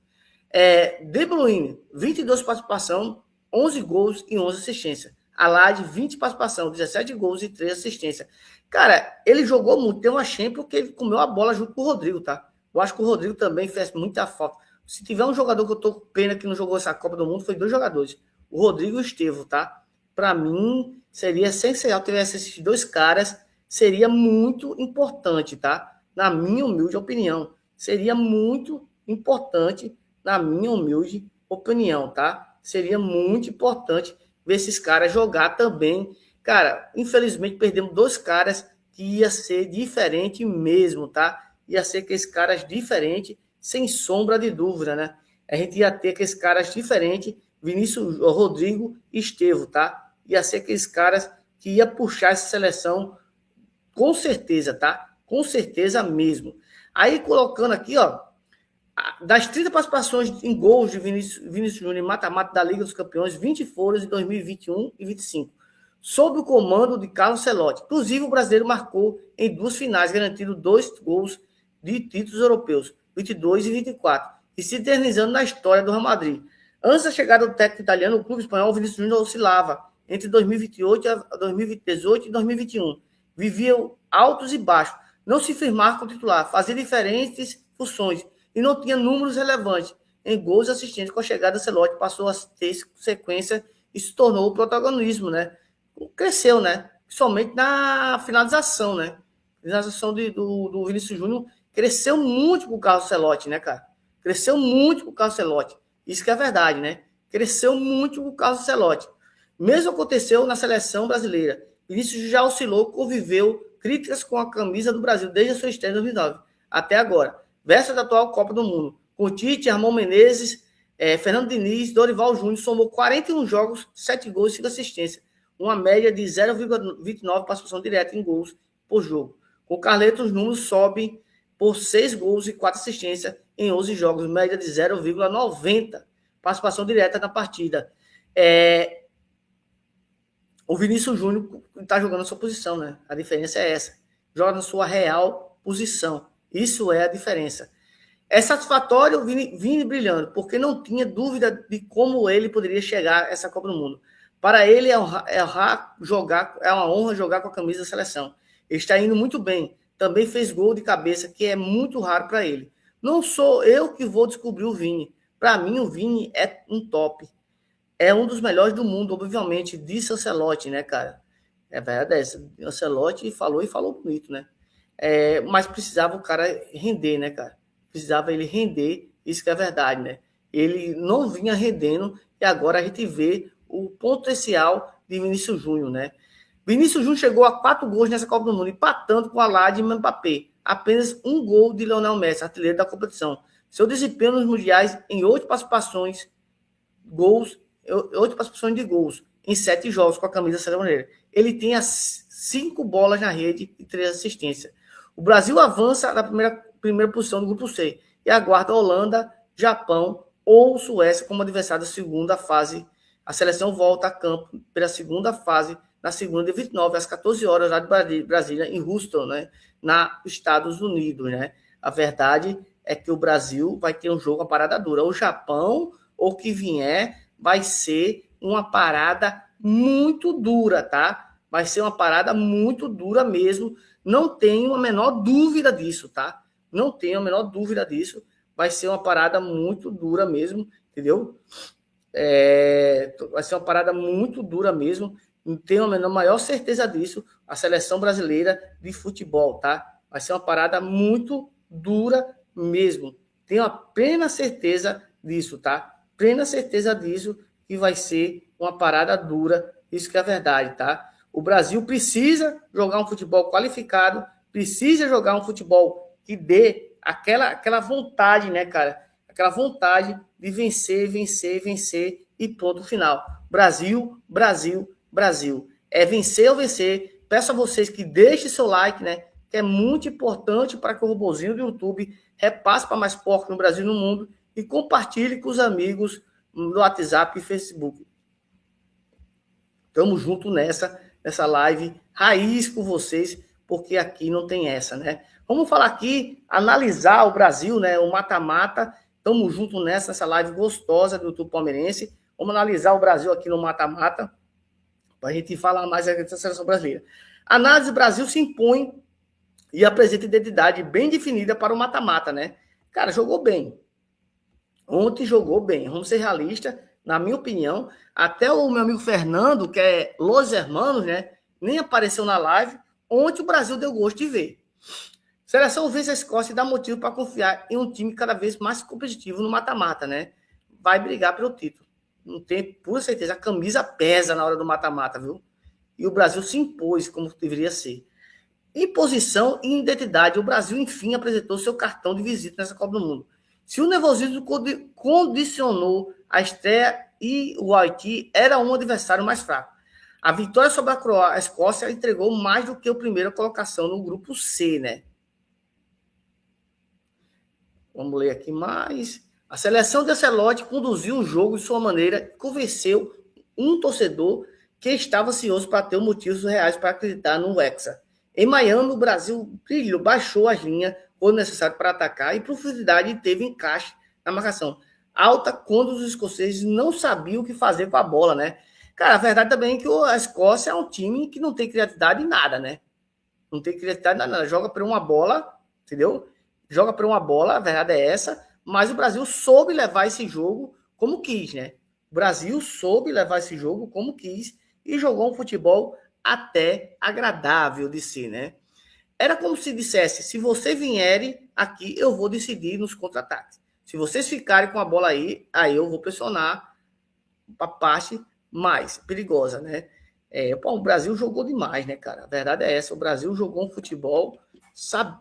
De Bruyne, 22 participações, 11 gols e 11 assistências. Alad, 20 participações, 17 gols e 3 assistências. Cara, ele jogou muito. Tem uma Champions que ele comeu a bola junto com o Rodrigo, tá? Eu acho que o Rodrigo também fez muita falta. Se tiver um jogador que eu tô com pena que não jogou essa Copa do Mundo, foi 2 jogadores. O Rodrigo e o Estevão, tá? Para mim, seria essencial tivesse esses 2 caras. Seria muito importante, tá? Na minha humilde opinião. Seria muito importante, na minha humilde opinião, tá? Seria muito importante ver esses caras jogar também. Cara, infelizmente perdemos 2 caras que ia ser diferente mesmo, tá? Ia ser aqueles caras diferentes, sem sombra de dúvida, né? A gente ia ter aqueles caras diferentes, Vinícius, Rodrigo e Estevão, tá? Ia ser aqueles caras que ia puxar essa seleção com certeza, tá? Com certeza mesmo. Aí colocando aqui, ó, das 30 participações em gols de Vinícius Júnior em mata-mata da Liga dos Campeões, 20 foram em 2021 e 25. Sob o comando de Carlo Ancelotti. Inclusive, o brasileiro marcou em 2 finais, garantindo 2 gols de títulos europeus, 22 e 24, e se eternizando na história do Real Madrid. Antes da chegada do técnico italiano, o clube espanhol, Vinícius Júnior, oscilava entre 2018 e 2021. Vivia altos e baixos, não se firmava como titular, fazia diferentes funções e não tinha números relevantes em gols e assistentes. Com a chegada do Ancelotti, passou a ter sequência e se tornou o protagonismo, né? Cresceu, né? Somente na finalização, né? A finalização do Vinícius Júnior cresceu muito com o Carlo Ancelotti, né, cara? Cresceu muito com o Carlo Ancelotti. Isso que é verdade, né? Cresceu muito com o Carlo Ancelotti. Mesmo aconteceu na seleção brasileira. Vinícius já oscilou, conviveu críticas com a camisa do Brasil desde a sua estreia em 2009 até agora. Véspera da atual Copa do Mundo. Com Tite, Ramon Menezes, Fernando Diniz, Dorival Júnior, somou 41 jogos, 7 gols e 5 assistências. Uma média de 0,29 participação direta em gols por jogo. Com Carleto, os números sobem por 6 gols e 4 assistências em 11 jogos, média de 0,90 participação direta na partida. O Vinícius Júnior está jogando na sua posição, né? A diferença é essa. Joga na sua real posição. Isso é a diferença. É satisfatório o Vini brilhando, porque não tinha dúvida de como ele poderia chegar a essa Copa do Mundo. Para ele é uma honra jogar com a camisa da seleção. Ele está indo muito bem. Também fez gol de cabeça, que é muito raro para ele. Não sou eu que vou descobrir o Vini. Para mim, o Vini é um top. É um dos melhores do mundo, obviamente, disse Ancelotti, né, cara? É verdade essa. Ancelotti falou e falou bonito, né? Mas precisava o cara render, né, cara? Precisava ele render Isso que é verdade, né? Ele não vinha rendendo e agora a gente vê o potencial de Vinícius Júnior, né? Vinícius Júnior chegou a 4 gols nessa Copa do Mundo, empatando com Alad e Mbappé. Apenas um gol de Lionel Messi, artilheiro da competição. Seu desempenho nos mundiais em 8 participações de gols em 7 jogos com a camisa da seleção brasileira. Ele tem as 5 bolas na rede e 3 assistências. O Brasil avança na primeira posição do grupo C e aguarda a Holanda, Japão ou Suécia como adversário da segunda fase. A seleção volta a campo pela segunda fase na segunda de 29 às 14 horas lá de Brasília, em Houston, né, nos Estados Unidos, né? A verdade é que o Brasil vai ter um jogo, uma parada dura. O Japão, ou que vier, vai ser uma parada muito dura, tá? Vai ser uma parada muito dura mesmo. Não tenho a menor dúvida disso, tá? Não tenho a menor dúvida disso. Vai ser uma parada muito dura mesmo, entendeu? Vai ser uma parada muito dura mesmo. Não tenho a maior certeza disso. A seleção brasileira de futebol, tá? Vai ser uma parada muito dura mesmo. Tenho a plena certeza disso, tá? Plena certeza disso que vai ser uma parada dura. Isso que é a verdade, tá? O Brasil precisa jogar um futebol qualificado, precisa jogar um futebol que dê aquela vontade, né, cara? Aquela vontade de vencer e ponto final. Brasil, Brasil, Brasil. É vencer ou vencer. Peço a vocês que deixem seu like, né? Que é muito importante para que o robozinho do YouTube repasse para mais porcos no Brasil e no mundo e compartilhe com os amigos no WhatsApp e Facebook. Tamo junto nessa live raiz com vocês, porque aqui não tem essa, né? Vamos falar aqui, analisar o Brasil, né? O mata-mata. Tamo junto nessa live gostosa do YouTube palmeirense. Vamos analisar o Brasil aqui no mata-mata, para a gente falar mais da seleção brasileira. A análise do Brasil se impõe e apresenta identidade bem definida para o mata-mata, né? Cara, jogou bem. Ontem jogou bem. Vamos ser realistas, na minha opinião. Até o meu amigo Fernando, que é Los Hermanos, né? Nem apareceu na live. Ontem o Brasil deu gosto de ver. Seleção vence a Escócia e dá motivo para confiar em um time cada vez mais competitivo no mata-mata, né? Vai brigar pelo título. Não tem, por certeza, a camisa pesa na hora do mata-mata, viu? E o Brasil se impôs como deveria ser. Em posição e identidade, o Brasil, enfim, apresentou seu cartão de visita nessa Copa do Mundo. Se o nervosismo condicionou a estreia e o Haiti era um adversário mais fraco. A vitória sobre a Escócia entregou mais do que a primeira colocação no grupo C, né? Vamos ler aqui mais. A seleção de Ancelotti conduziu o jogo de sua maneira e convenceu um torcedor que estava ansioso para ter motivos reais para acreditar no Hexa. Em Miami, o Brasil brilhou, baixou as linhas quando necessário para atacar e profundidade teve encaixe na marcação alta quando os escoceses não sabiam o que fazer com a bola, né? Cara, a verdade também é que a Escócia é um time que não tem criatividade em nada, né? Não tem criatividade em nada. Joga por uma bola, entendeu? Joga por uma bola, a verdade é essa. Mas o Brasil soube levar esse jogo como quis, né? O Brasil soube levar esse jogo como quis e jogou um futebol até agradável de ser, né? Era como se dissesse, se você vierem aqui, eu vou decidir nos contra-ataques. Se vocês ficarem com a bola aí eu vou pressionar a parte mais perigosa, né? O Brasil jogou demais, né, cara? A verdade é essa. O Brasil jogou um futebol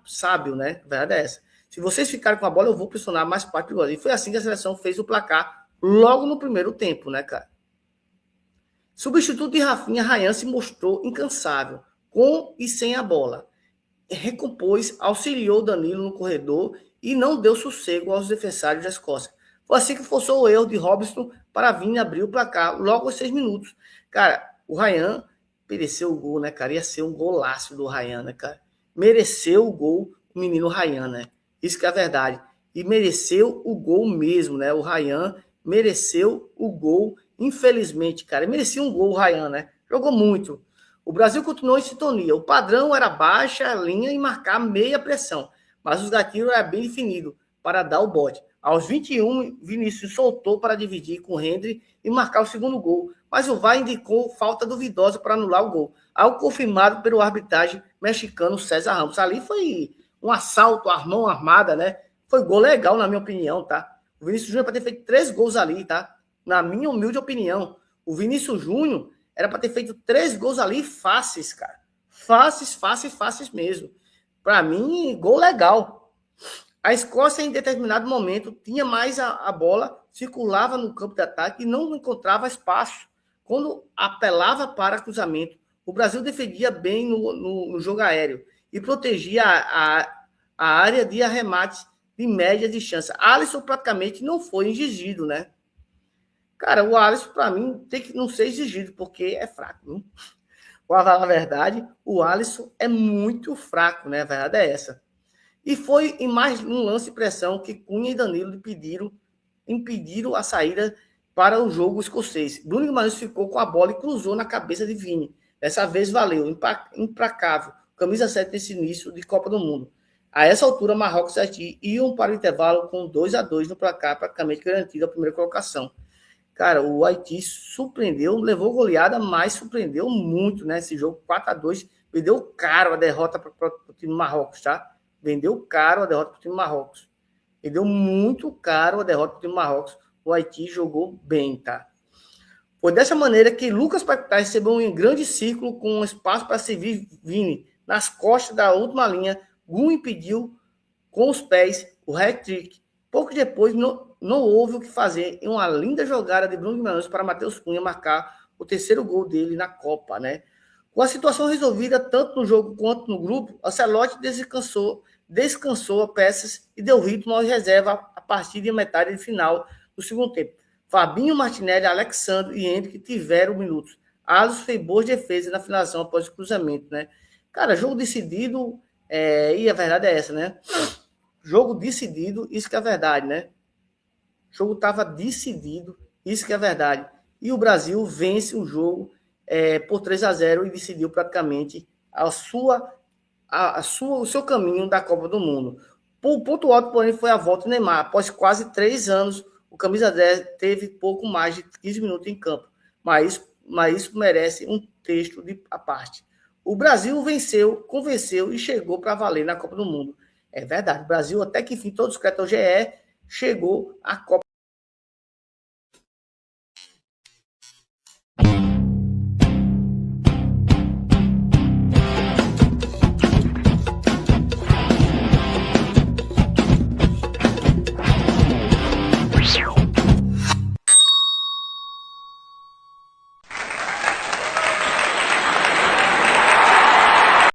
sábio, né? A verdade é essa. Se vocês ficarem com a bola, eu vou pressionar mais parte perigosa. E foi assim que a seleção fez o placar logo no primeiro tempo, né, cara? Substituto de Rafinha, Ryan se mostrou incansável, com e sem a bola. Recompôs, auxiliou Danilo no corredor e não deu sossego aos defensários da Escócia. Foi assim que forçou o erro de Robson para vir abrir o placar logo aos 6 minutos. Cara, o Ryan mereceu o gol, né, cara? Ia ser um golaço do Ryan, né, cara? Mereceu o gol o menino Ryan, né? Isso que é a verdade. E mereceu o gol mesmo, né? O Ryan mereceu o gol, infelizmente, cara. Merecia um gol o Ryan, né? Jogou muito. O Brasil continuou em sintonia. O padrão era baixa a linha e marcar meia pressão. Mas os gatilhos eram bem definidos para dar o bote. Aos 21, Vinícius soltou para dividir com o Hendry e marcar o segundo gol. Mas o VAR indicou falta duvidosa para anular o gol. Algo confirmado pelo arbitragem mexicano César Ramos. Ali foi um assalto à mão armada, né? Foi gol legal, na minha opinião, tá? O Vinícius Júnior era para ter feito 3 gols ali, tá? Na minha humilde opinião. O Vinícius Júnior era para ter feito 3 gols ali fáceis, cara. Fáceis mesmo. Para mim, gol legal. A Escócia, em determinado momento, tinha mais a bola, circulava no campo de ataque e não encontrava espaço. Quando apelava para cruzamento, o Brasil defendia bem no jogo aéreo e protegia a área de arremates de média distância. Alisson praticamente não foi exigido, né? Cara, o Alisson, para mim, tem que não ser exigido, porque é fraco, viu? Para falar a verdade, o Alisson é muito fraco, né? A verdade é essa. E foi em mais um lance de pressão que Cunha e Danilo impediram a saída para o jogo escocês. Bruno Guimarães ficou com a bola e cruzou na cabeça de Vini. Dessa vez valeu, implacável. Camisa 7 nesse início de Copa do Mundo. A essa altura, Marrocos e Haiti iam para o intervalo com 2-2 no placar, praticamente garantido a primeira colocação. Cara, o Haiti surpreendeu, levou goleada, mas surpreendeu muito, né? Esse jogo 4-2, vendeu caro a derrota para o time Marrocos, tá? Vendeu caro a derrota para o time Marrocos. Vendeu muito caro a derrota para o time Marrocos. O Haiti jogou bem, tá? Foi dessa maneira que Lucas Paquetá recebeu um grande círculo com espaço para servir Vini. Nas costas da última linha, Gun impediu com os pés o hat-trick. Pouco depois, não houve o que fazer em uma linda jogada de Bruno Guimarães para Matheus Cunha marcar o terceiro gol dele na Copa, né? Com a situação resolvida tanto no jogo quanto no grupo, Ancelotti descansou peças e deu ritmo às reservas a partir de metade final do segundo tempo. Fabinho, Martinelli, Alexandre e Henrique tiveram minutos. Alisson fez boas defesas na finalização após o cruzamento, né? Cara, jogo decidido, e a verdade é essa, né? Jogo decidido, isso que é a verdade, né? O jogo estava decidido, isso que é a verdade. E o Brasil vence o jogo por 3-0 e decidiu praticamente o seu caminho da Copa do Mundo. O ponto alto, porém, foi a volta do Neymar. Após quase 3 anos, o camisa 10 teve pouco mais de 15 minutos em campo. Mas isso merece um texto à parte. O Brasil convenceu e chegou para valer na Copa do Mundo. É verdade, o Brasil, até que enfim, todos os créditos ao GE, chegou à Copa